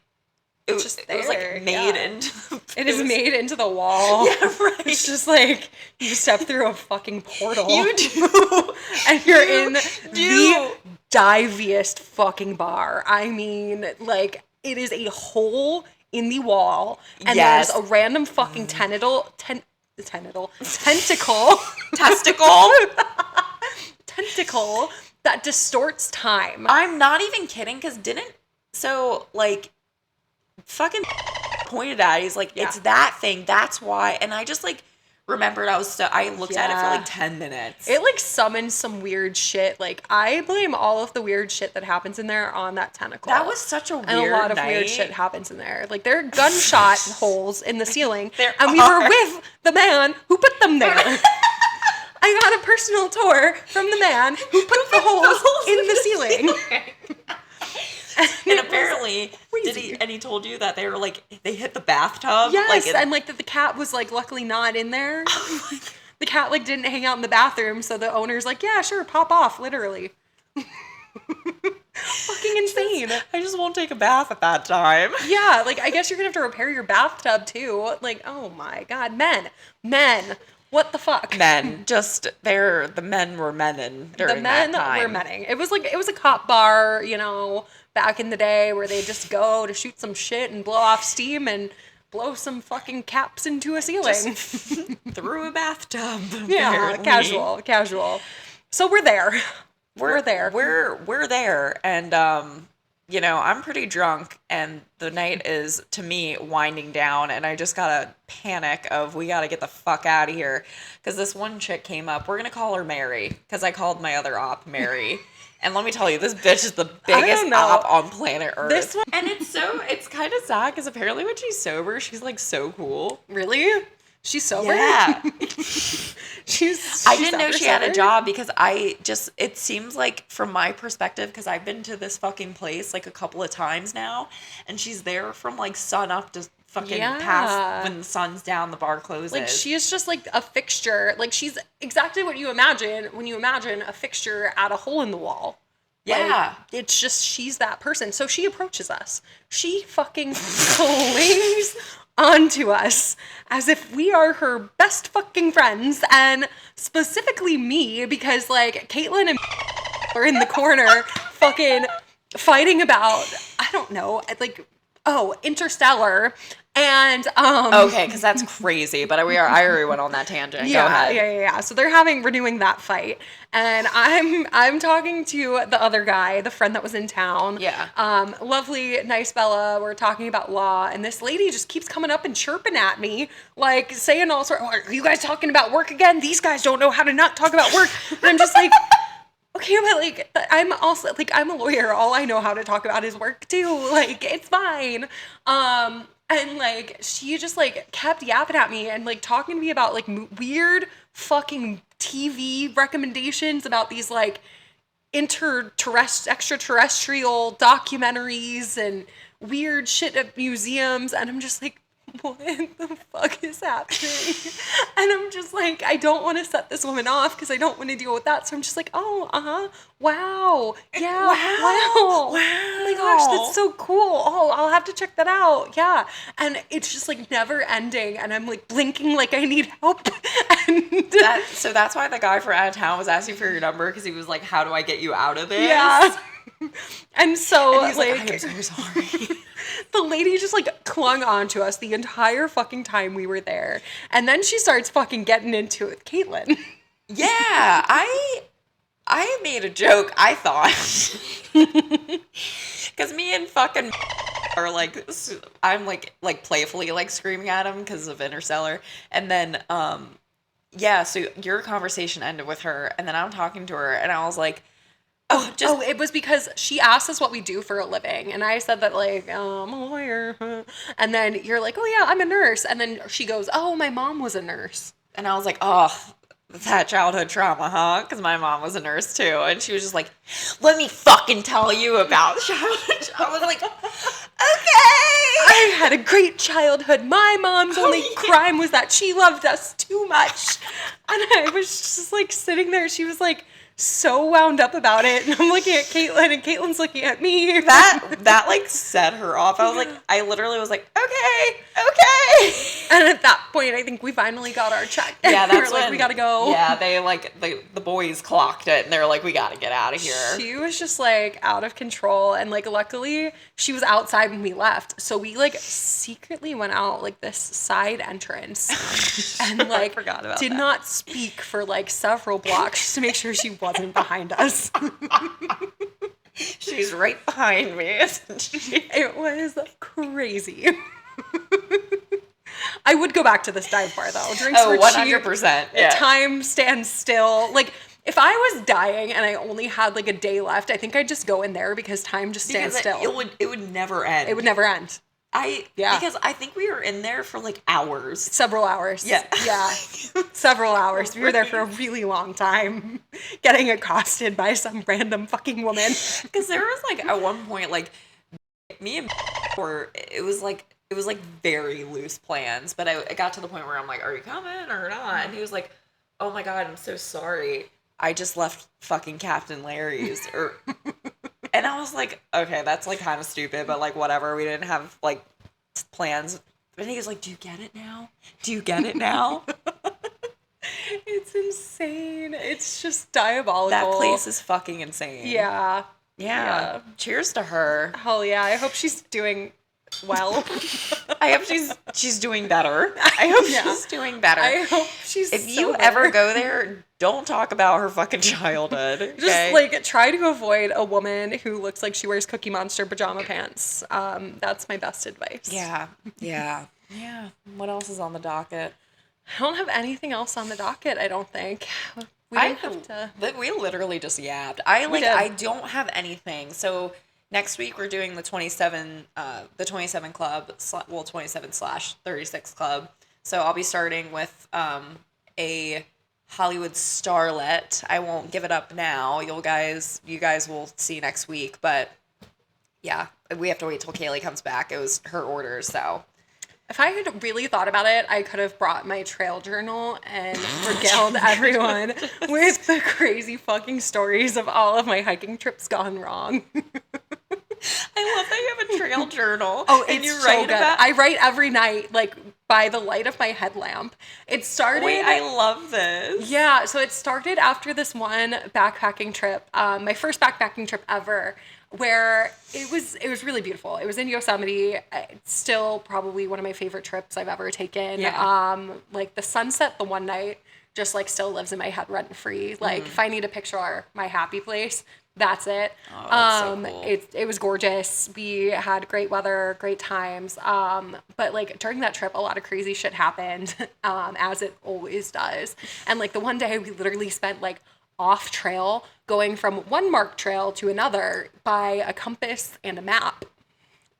it was like made into it is made into the wall. Yeah, right. It's just like you step through a fucking portal. You do. And you're in the diviest fucking bar. I mean, like, it is a hole in the wall, and there's a random fucking tentacle testicle that distorts time. I'm not even kidding, because fucking pointed at it. He's like, it's that thing, that's why. And I just like remembered I looked at it for like 10 minutes. It like summons some weird shit. Like, I blame all of the weird shit that happens in there on that tentacle. That was such a weird And a lot of night. weird shit happens in there. Like, there are gunshot holes in the ceiling. We were with the man who put them there. I got a personal tour from the man who put the holes in the ceiling. And apparently, he told you that they were like, they hit the bathtub? Yes, and like that the cat was like luckily not in there. The cat like didn't hang out in the bathroom, so the owner's like, yeah, sure, pop off, literally. Fucking insane. I just won't take a bath at that time. Yeah, like, I guess you're gonna have to repair your bathtub too. Like, oh my god, men, what the fuck? Men, the men were menning during that time. The men were menning. It was a cop bar, you know, back in the day where they just go to shoot some shit and blow off steam and blow some fucking caps into a ceiling. Through a bathtub. Yeah, apparently. casual. So we're there. We're there. We're there. And, you know, I'm pretty drunk, and the night is, to me, winding down, and I just got a panic of, we got to get the fuck out of here. Because this one chick came up. We're going to call her Mary, because I called my other op Mary. And let me tell you, this bitch is the biggest op on planet Earth. This one, and it's kind of sad, because apparently when she's sober, she's, like, so cool. Really? She's sober? Yeah. she's I didn't know she had a sober? job, because it seems like, from my perspective, because I've been to this fucking place like a couple of times now, and she's there from like sun up to fucking past when the sun's down, the bar closes. Like, she is just like a fixture. Like, she's exactly what you imagine when you imagine a fixture at a hole in the wall. Yeah. Like, it's just, she's that person. So she approaches us. She fucking clings onto us as if we are her best fucking friends, and specifically me, because like Caitlin and are in the corner fucking fighting about, I don't know, like, Interstellar. And okay, because that's crazy, but I already went on that tangent. Yeah, Go ahead. Yeah. So we're doing that fight, and I'm talking to the other guy, the friend that was in town. Yeah. Lovely, nice Bella. We're talking about law, and this lady just keeps coming up and chirping at me, like saying all sorts. Are you guys talking about work again? These guys don't know how to not talk about work. And I'm just like, okay, but like, I'm also like, I'm a lawyer. All I know how to talk about is work too. Like, it's fine. And, like, she just, like, kept yapping at me and, like, talking to me about, like, weird fucking TV recommendations about these, like, extraterrestrial documentaries and weird shit at museums. And I'm just like, what the fuck is happening? And I'm just like, I don't want to set this woman off because I don't want to deal with that. So I'm just like, wow, yeah, wow, oh my gosh, that's so cool. Oh, I'll have to check that out. Yeah. And it's just like never ending, and I'm like blinking like I need help. And so that's why the guy from out of town was asking for your number, because he was like, how do I get you out of this? Yeah. And so, and he's like, I am so sorry. The lady just, like, clung on to us the entire fucking time we were there. And then she starts fucking getting into it with Caitlin. Yeah, I made a joke, I thought. Because me and fucking are, like, I'm, like playfully, like, screaming at him because of Interstellar. And then, yeah, so your conversation ended with her, and then I'm talking to her, and I was like, it was because she asked us what we do for a living, and I said that, like, I'm a lawyer, and then you're like, oh yeah, I'm a nurse, and then she goes, oh, my mom was a nurse, and I was like, oh, that childhood trauma, huh? Because my mom was a nurse too, and she was just like, "Let me fucking tell you about childhood trauma." I was like, "Okay." I had a great childhood. My mom's only crime was that she loved us too much. And I was just like sitting there. She was like so wound up about it. And I'm looking at Caitlin, and Caitlin's looking at me. That like set her off. I was like, I literally was like, okay. And at that point, I think we finally got our check. Yeah, We were that's like, when, we gotta go. Yeah, they like the boys clocked it, and they're like, we gotta get out of here. She was just like out of control, and like luckily she was outside when we left, so we like secretly went out like this side entrance and like forgot about did that. not speak for like several blocks just to make sure she wasn't behind us. She's right behind me, isn't she? It was crazy. I would go back to this dive bar though. Drinks were cheap. 100%. Yeah. Time stands still. Like if I was dying and I only had like a day left, I think I'd just go in there because time just stands still. It would never end. It would never end. Because I think we were in there for like hours. Several hours. Yeah. Yeah. Several hours. We were there for a really long time getting accosted by some random fucking woman. Because there was like at one point, like me and were, it was like very loose plans, but I got to the point where I'm like, are you coming or not? And he was like, oh my God, I'm so sorry. I just left fucking Captain Larry's. And I was like, okay, that's like kind of stupid, but like whatever. We didn't have like plans. And he was like, do you get it now? Do you get it now? It's insane. It's just diabolical. That place is fucking insane. Yeah. Yeah. Cheers to her. Hell yeah. I hope she's doing well. I hope she's doing better. I hope she's doing better. I hope she's If you sober. ever go there, don't talk about her fucking childhood. Okay? Just like try to avoid a woman who looks like she wears Cookie Monster pajama pants. That's my best advice. Yeah. What else is on the docket? I don't have anything else on the docket, I don't think. We didn't have to. We literally just yapped. did. I don't have anything. So next week we're doing the 27 club, 27/36 club. So I'll be starting with a Hollywood starlet. I won't give it up now. You guys will see next week, but yeah, we have to wait till Kaleigh comes back. It was her order, so. If I had really thought about it, I could have brought my trail journal and regaled everyone with the crazy fucking stories of all of my hiking trips gone wrong. I love that you have a trail journal. Oh, and it's you so write good. about. I write every night, like by the light of my headlamp. It started. Wait, I love this. Yeah, so it started after this one backpacking trip, my first backpacking trip ever, where it was really beautiful. It was in Yosemite. It's still probably one of my favorite trips I've ever taken. Yeah. Like the sunset the one night just like still lives in my head rent free. Like if I need a picture my happy place, that's it. Oh, that's so cool. It was gorgeous. We had great weather, great times. But like during that trip, a lot of crazy shit happened, as it always does. And like the one day we literally spent like off trail going from one marked trail to another by a compass and a map.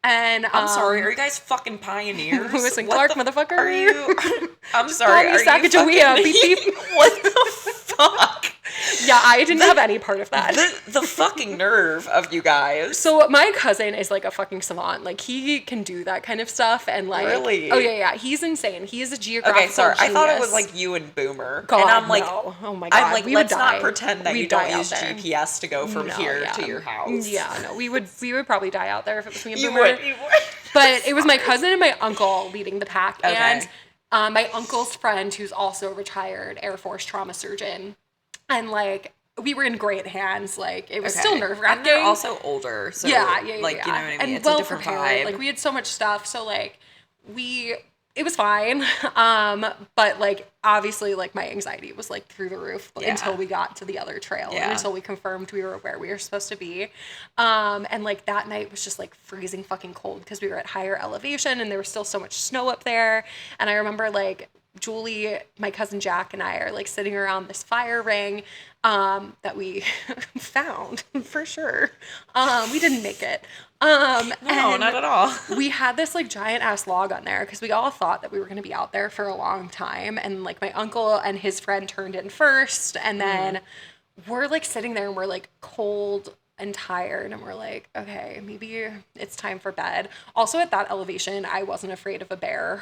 And I'm sorry, are you guys fucking pioneers? Lewis and What Clark, motherfucker. Are you? I'm sorry. Call me Are you Sacagawea, fucking? beep, beep. What the fuck? Yeah, I didn't have any part of that. The fucking nerve of you guys. So my cousin is like a fucking savant. Like he can do that kind of stuff and like Really? Oh yeah, he's insane. He is a geographical Okay, sorry. I thought it was genius. like you and Boomer. God, and I'm like, no. Oh my God. I'm like, we would let's die. not pretend that We'd you don't die out use there. GPS to go from No, here yeah. to your house. Yeah, no, we would probably die out there if it was me and You Boomer. would. But it was my cousin and my uncle leading the pack. Okay. And my uncle's friend, who's also a retired Air Force trauma surgeon. And like, we were in great hands. Like, it was still nerve-wracking. And they're also older. So, yeah. like, you know what I mean? And It's well a different prepared. vibe. Like, we had so much stuff. So, like, it was fine. But like, obviously, like my anxiety was like through the roof until we got to the other trail and until we confirmed we were where we were supposed to be. And like that night was just like freezing fucking cold because we were at higher elevation and there was still so much snow up there. And I remember like Julie, my cousin Jack, and I are like sitting around this fire ring that we found for sure. We didn't make it. No, not at all. We had this like giant ass log on there because we all thought that we were going to be out there for a long time. And like my uncle and his friend turned in first. And then we're like sitting there and we're like cold and tired. And we're like, okay, maybe it's time for bed. Also at that elevation, I wasn't afraid of a bear.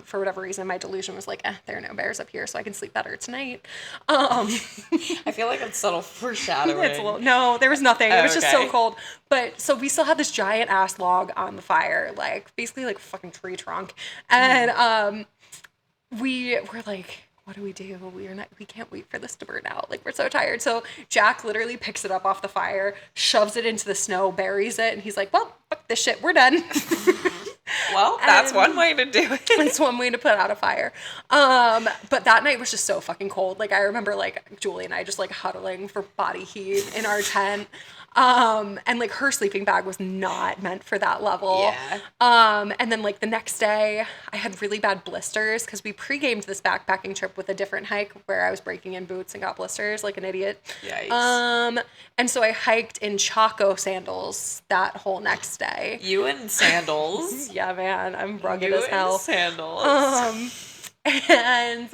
For whatever reason, my delusion was like, there are no bears up here, so I can sleep better tonight. I feel like it's subtle foreshadowing. No, there was nothing. It was just so okay. cold. But so we still had this giant ass log on the fire, like basically like a fucking tree trunk. And we were like, what do? We can't wait for this to burn out. Like, we're so tired. So Jack literally picks it up off the fire, shoves it into the snow, buries it, and he's like, well, fuck this shit, we're done. Well, that's one way to do it. It's one way to put out a fire. But that night was just so fucking cold. Like, I remember, like, Julie and I just, like, huddling for body heat in our tent. And, like, her sleeping bag was not meant for that level. Yeah. And then, like, the next day, I had really bad blisters because we pre-gamed this backpacking trip with a different hike where I was breaking in boots and got blisters like an idiot. Yikes. And so I hiked in Chaco sandals that whole next day. You and sandals. Yeah, man, I'm rugged You as hell. and sandals. And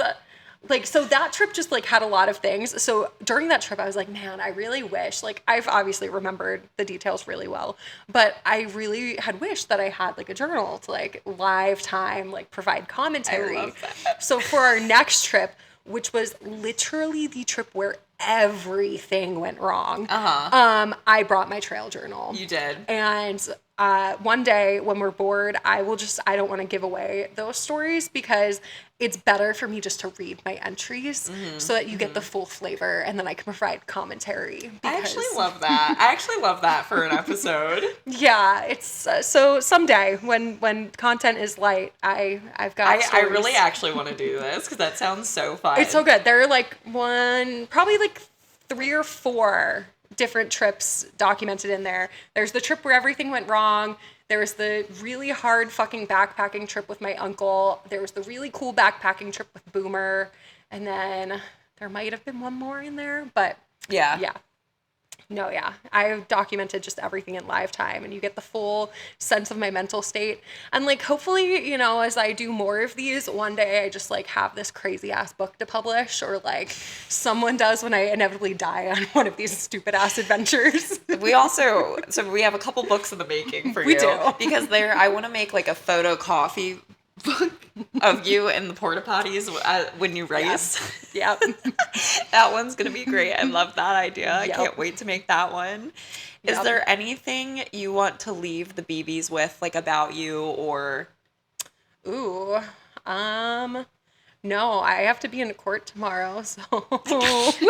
like, so that trip just like had a lot of things. So during that trip, I was like, man, I really wish, like, I've obviously remembered the details really well, but I really had wished that I had like a journal to like live time, like provide commentary. I love that. So for our next trip, which was literally the trip where everything went wrong, I brought my trail journal. You did. And one day when we're bored, I don't want to give away those stories because it's better for me just to read my entries so that you get the full flavor and then I can provide commentary. I actually love that. I actually love that for an episode. Yeah, it's so someday when content is light, I've got I really actually want to do this because that sounds so fun. It's so good. There are like probably like 3 or 4 different trips documented in there. There's the trip where everything went wrong. There was the really hard fucking backpacking trip with my uncle. There was the really cool backpacking trip with Boomer. And then there might have been one more in there, but yeah. No, yeah. I documented just everything in live time and you get the full sense of my mental state. And like, hopefully, you know, as I do more of these, one day I just like have this crazy ass book to publish or like someone does when I inevitably die on one of these stupid ass adventures. We have a couple books in the making for you. We do. Because I want to make like a photo coffee book of you in the porta potties when you race. Yep. That one's gonna be great. I love that idea. I Yep. can't wait to make that one. Is Yep. there anything you want to leave the BBs with, like about you or? Ooh, no, I have to be in court tomorrow, so woohoo!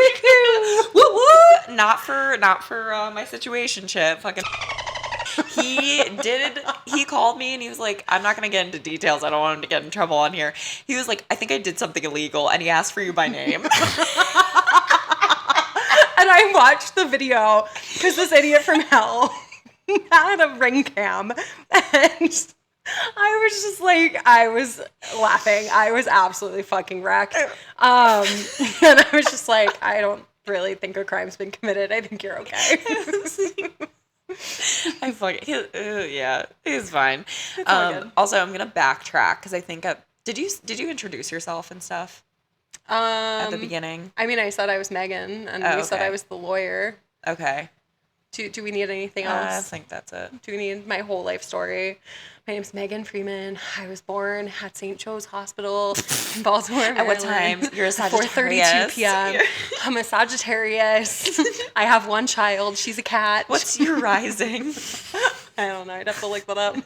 Woo woo! Not for my situationship. Fucking. He called me and he was like, I'm not going to get into details. I don't want him to get in trouble on here. He was like, I think I did something illegal. And he asked for you by name. And I watched the video because this idiot from hell had a ring cam. And I was just like, I was laughing. I was absolutely fucking wrecked. And I was just like, I don't really think a crime's been committed. I think you're okay. I fucking yeah, he's fine. all good. Also, I'm gonna backtrack because I think did you introduce yourself and stuff at the beginning? I mean, I said I was Megan, and we said I was the lawyer. Okay. Do we need anything I else? think that's it. Do we need my whole life story? My name's Megan Freeman. I was born at St. Joe's Hospital in Baltimore, Maryland. At what time? You're a At Sagittarius. 4:32 p.m. I'm a Sagittarius. I have one child. She's a cat. What's your rising? I don't know. I'd have to look that up.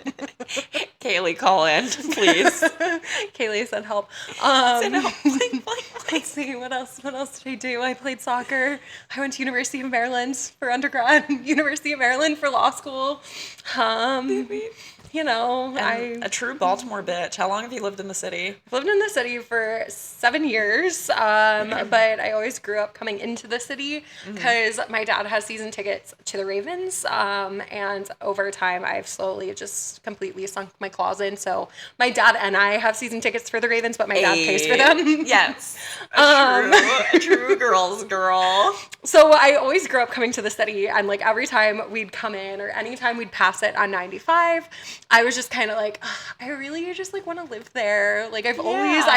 Kaleigh, call in, please. Kaleigh said help. Send help. Please. Let's see, what else did I do? I played soccer. I went to University of Maryland for undergrad, University of Maryland for law school. You know, a true Baltimore bitch. How long have you lived in the city? I've lived in the city for 7 years, but I always grew up coming into the city because my dad has season tickets to the Ravens, and over time I've slowly just completely sunk my claws in. So my dad and I have season tickets for the Ravens, but my dad pays for them. Yes, a true girl's girl. So I always grew up coming to the city, and like every time we'd come in or anytime we'd pass it on 95, I was just kind of like, I really just like want to live there. Like I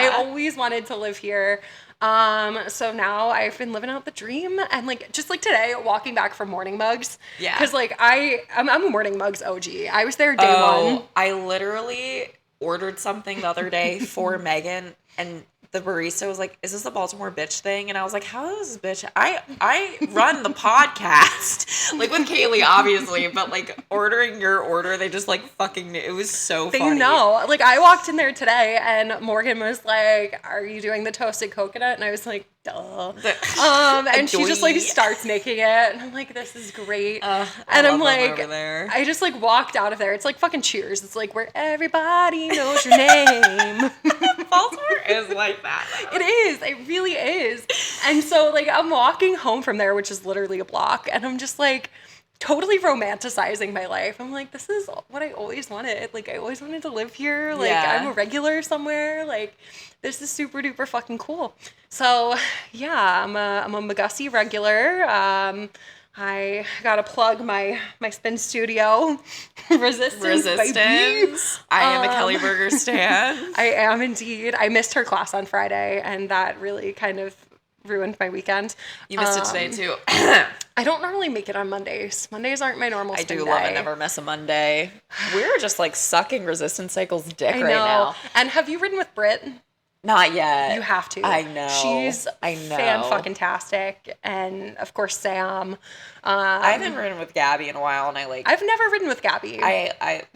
always wanted to live here. So now I've been living out the dream, and like just like today, walking back from Morning Mugs. Yeah. Because like I'm a Morning Mugs OG. I was there day one. I literally ordered something the other day for Megan, and the barista was like, "Is this a Baltimore bitch thing?" And I was like, "How is this bitch? I run the podcast, like with Kaleigh, obviously, but like ordering your order, they just like fucking knew. It was so funny. They know. Like I walked in there today, and Morgan was like, "Are you doing the toasted coconut?" And I was like, "Duh." And she just like starts making it, and I'm like, "This is great." And I'm like, I just like walked out of there. It's like fucking Cheers. It's like where everybody knows your name. Baltimore is like that. It is. It really is. And so like I'm walking home from there, which is literally a block, and I'm just like totally romanticizing my life. I'm like, this is what I always wanted. Like I always wanted to live here. Like I'm a regular somewhere. Like this is super duper fucking cool. So yeah, I'm a McGussie regular. I gotta plug my spin studio, Resistance. Baby. I am a Kelly Burger stan. I am indeed. I missed her class on Friday, and that really kind of ruined my weekend. You missed it today too. I don't normally make it on Mondays. Mondays aren't my normal spin day. Love it. Never miss a Monday. We're just like sucking Resistance Cycle's dick right now. And have you ridden with Britt? Not yet. You have to. I know. She's fan-fucking-tastic. And, of course, Sam. I haven't ridden with Gabby in a while, and I've never ridden with Gabby.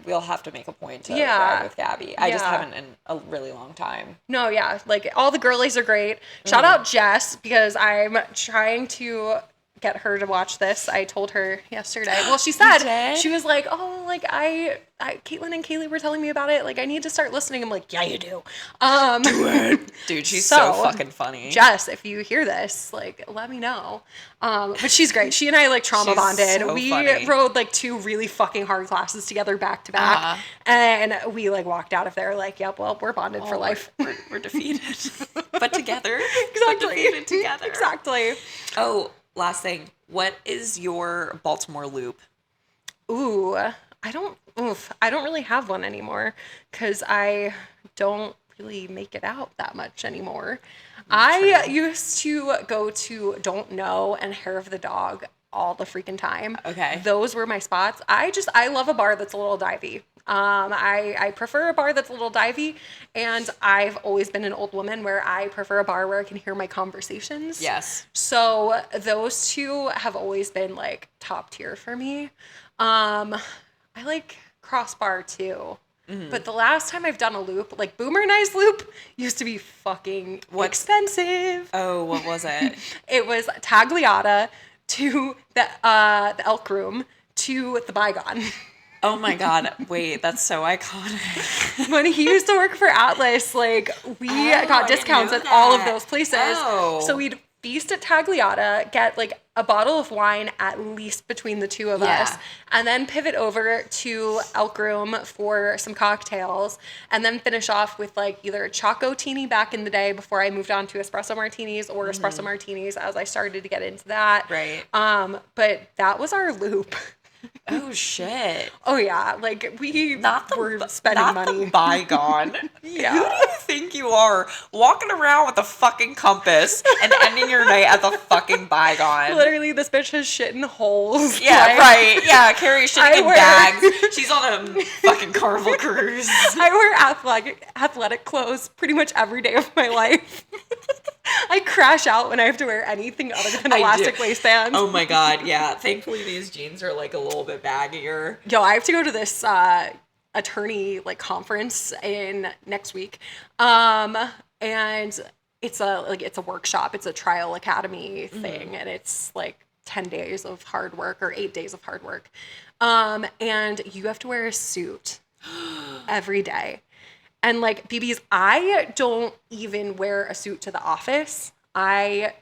We'll have to make a point to ride with Gabby. I just haven't in a really long time. No, yeah. Like, all the girlies are great. Shout out Jess, because I'm trying to get her to watch this. I told her yesterday. Well, she said, she was like, oh, like, I Caitlin and Kaleigh were telling me about it. Like, I need to start listening. I'm like, yeah, you do. Do it. Dude, she's so fucking funny. Jess, if you hear this, like, let me know. But she's great. She and I, like, trauma bonded. So we rode, like, 2 really fucking hard classes together back to back. And we, like, walked out of there like, yep, well, we're bonded for life. We're defeated. But together. Exactly. But defeated together. Exactly. Oh, last thing. What is your Baltimore loop? Ooh, I don't really have one anymore because I don't really make it out that much anymore. I used to go to Don't Know and Hair of the Dog all the freaking time. Okay. Those were my spots. I love a bar that's a little divey. I prefer a bar that's a little divey, and I've always been an old woman where I prefer a bar where I can hear my conversations. Yes. So those two have always been like top tier for me. I like Crossbar too. Mm-hmm. But the last time I've done a loop, like Boomer and I's loop, used to be fucking expensive. Oh, what was it? It was Tagliata to the Elk Room to the Bygone. Oh my God. Wait, that's so iconic. When he used to work for Atlas, like, we got discounts at all of those places. Oh. So we'd feast at Tagliata, get, like, a bottle of wine at least between the two of us, and then pivot over to Elk Room for some cocktails, and then finish off with, like, either a Choco-tini back in the day before I moved on to espresso martinis, or espresso martinis as I started to get into that. Right. But that was our loop. Oh shit! Oh yeah, like we were spending money. The Bygone. Yeah. Who do you think you are, walking around with a fucking compass and ending your night at the fucking Bygone? Literally, this bitch has shit in holes. Yeah, like, right. Yeah, Carrie's shitting in bags. She's on a fucking Carnival cruise. I wear athletic clothes pretty much every day of my life. I crash out when I have to wear anything other than elastic waistbands. Oh my God, yeah. Thankfully, these jeans are like a little bit baggier. Yo, I have to go to this attorney like conference in next week, and it's a workshop. It's a trial academy thing, and it's like 10 days of hard work or 8 days of hard work. And you have to wear a suit every day. And like BBs, I don't even wear a suit to the office. My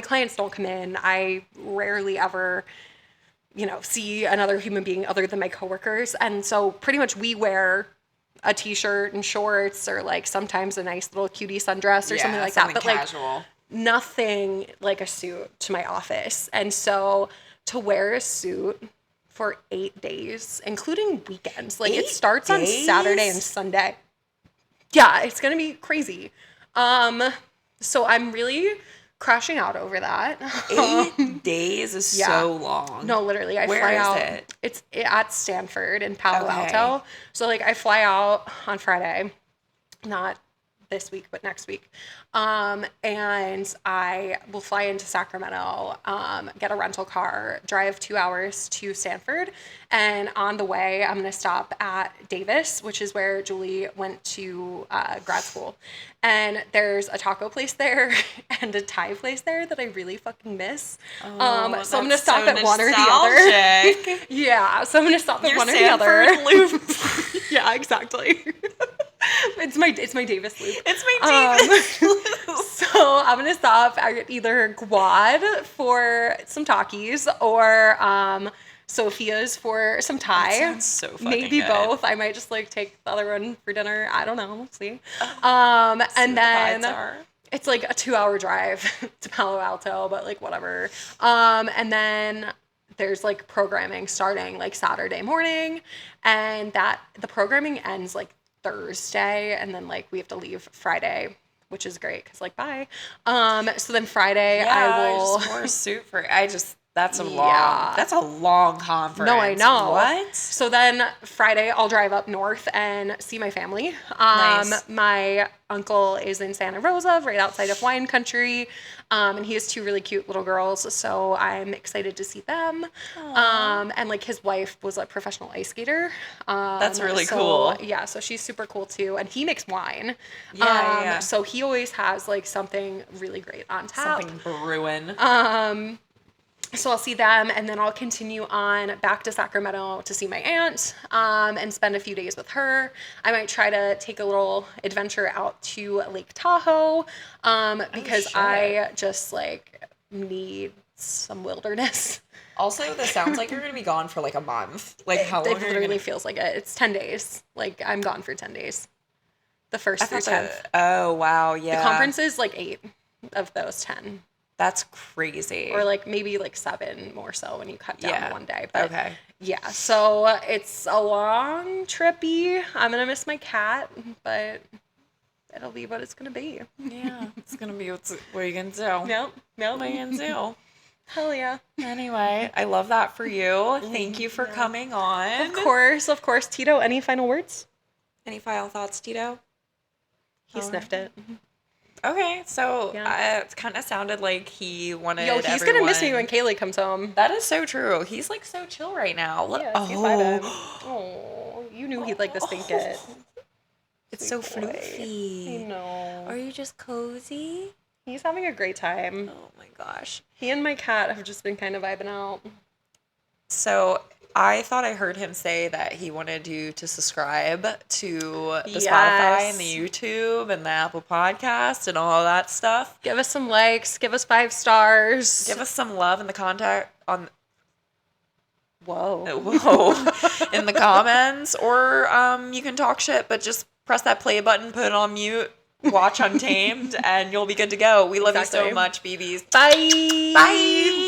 clients don't come in. I rarely ever, see another human being other than my coworkers. And so pretty much we wear a t-shirt and shorts, or like sometimes a nice little cutie sundress or something like that. But casual. Like nothing like a suit to my office. And so to wear a suit for 8 days, including weekends, like it starts on Saturday and Sunday. Yeah, it's going to be crazy. So I'm really crashing out over that. 8 days is so long. No, literally. Where fly is out. it? It's at Stanford in Palo Alto. So like I fly out on Friday, not this week, but next week. And I will fly into Sacramento, get a rental car, drive 2 hours to Stanford. And on the way, I'm going to stop at Davis, which is where Julie went to grad school. And there's a taco place there and a Thai place there that I really fucking miss. So I'm going to stop at one or the other. Yeah. So I'm going to stop at one or the other. Loop. Yeah, exactly. It's my Davis loop. It's my Davis loop. So I'm gonna stop at either Guad for some Takis or Sophia's for some Thai. That sounds so fucking Maybe good. both. I might just like take the other one for dinner. I don't know. We'll see. And then it's like a 2-hour drive to Palo Alto, but like whatever. And then there's like programming starting like Saturday morning, and that the programming ends like Thursday, and then like we have to leave Friday, which is great because like bye. So then Friday I will just wore a suit for that's a long conference. No, I know. What? So then Friday I'll drive up north and see my family. Nice. My uncle is in Santa Rosa, right outside of wine country. And he has 2 really cute little girls, so I'm excited to see them. And like his wife was a professional ice skater. That's really cool. Yeah, so she's super cool too. And he makes wine. Yeah. So he always has like something really great on tap. Something brewing. So I'll see them, and then I'll continue on back to Sacramento to see my aunt, and spend a few days with her. I might try to take a little adventure out to Lake Tahoe, because I just like need some wilderness. Also, this sounds like you're going to be gone for like a month. Like how long? It literally feels like it. It's 10 days. Like I'm gone for 10 days. The 1st through 10th. Oh, wow. Yeah. The conference is like 8 of those 10. That's crazy. Or like maybe like 7 more so when you cut down one day. But okay. Yeah, so it's a long trippy. I'm gonna miss my cat, but it'll be what it's gonna be. Yeah, it's gonna be what are you gonna do? Yep. What are you gonna do? Hell yeah. Anyway, I love that for you. Thank you for coming on. Of course. Tito, any final words? Any final thoughts, Tito? He sniffed it. Okay, so it kind of sounded like he wanted he's gonna miss me when Kaleigh comes home. That is so true. He's like so chill right now. Yeah, he's vibing. Oh, you knew he'd like the Stinket. It's so floofy. I know. Are you just cozy? He's having a great time. Oh my gosh. He and my cat have just been kind of vibing out. So I thought I heard him say that he wanted you to subscribe to the Spotify and the YouTube and the Apple Podcast and all that stuff. Give us some likes. Give us 5 stars. Give us some love in the contact on. Whoa. In the comments, or you can talk shit, but just press that play button, put it on mute, watch Untamed, and you'll be good to go. We love you so much, BBs. Bye. Bye.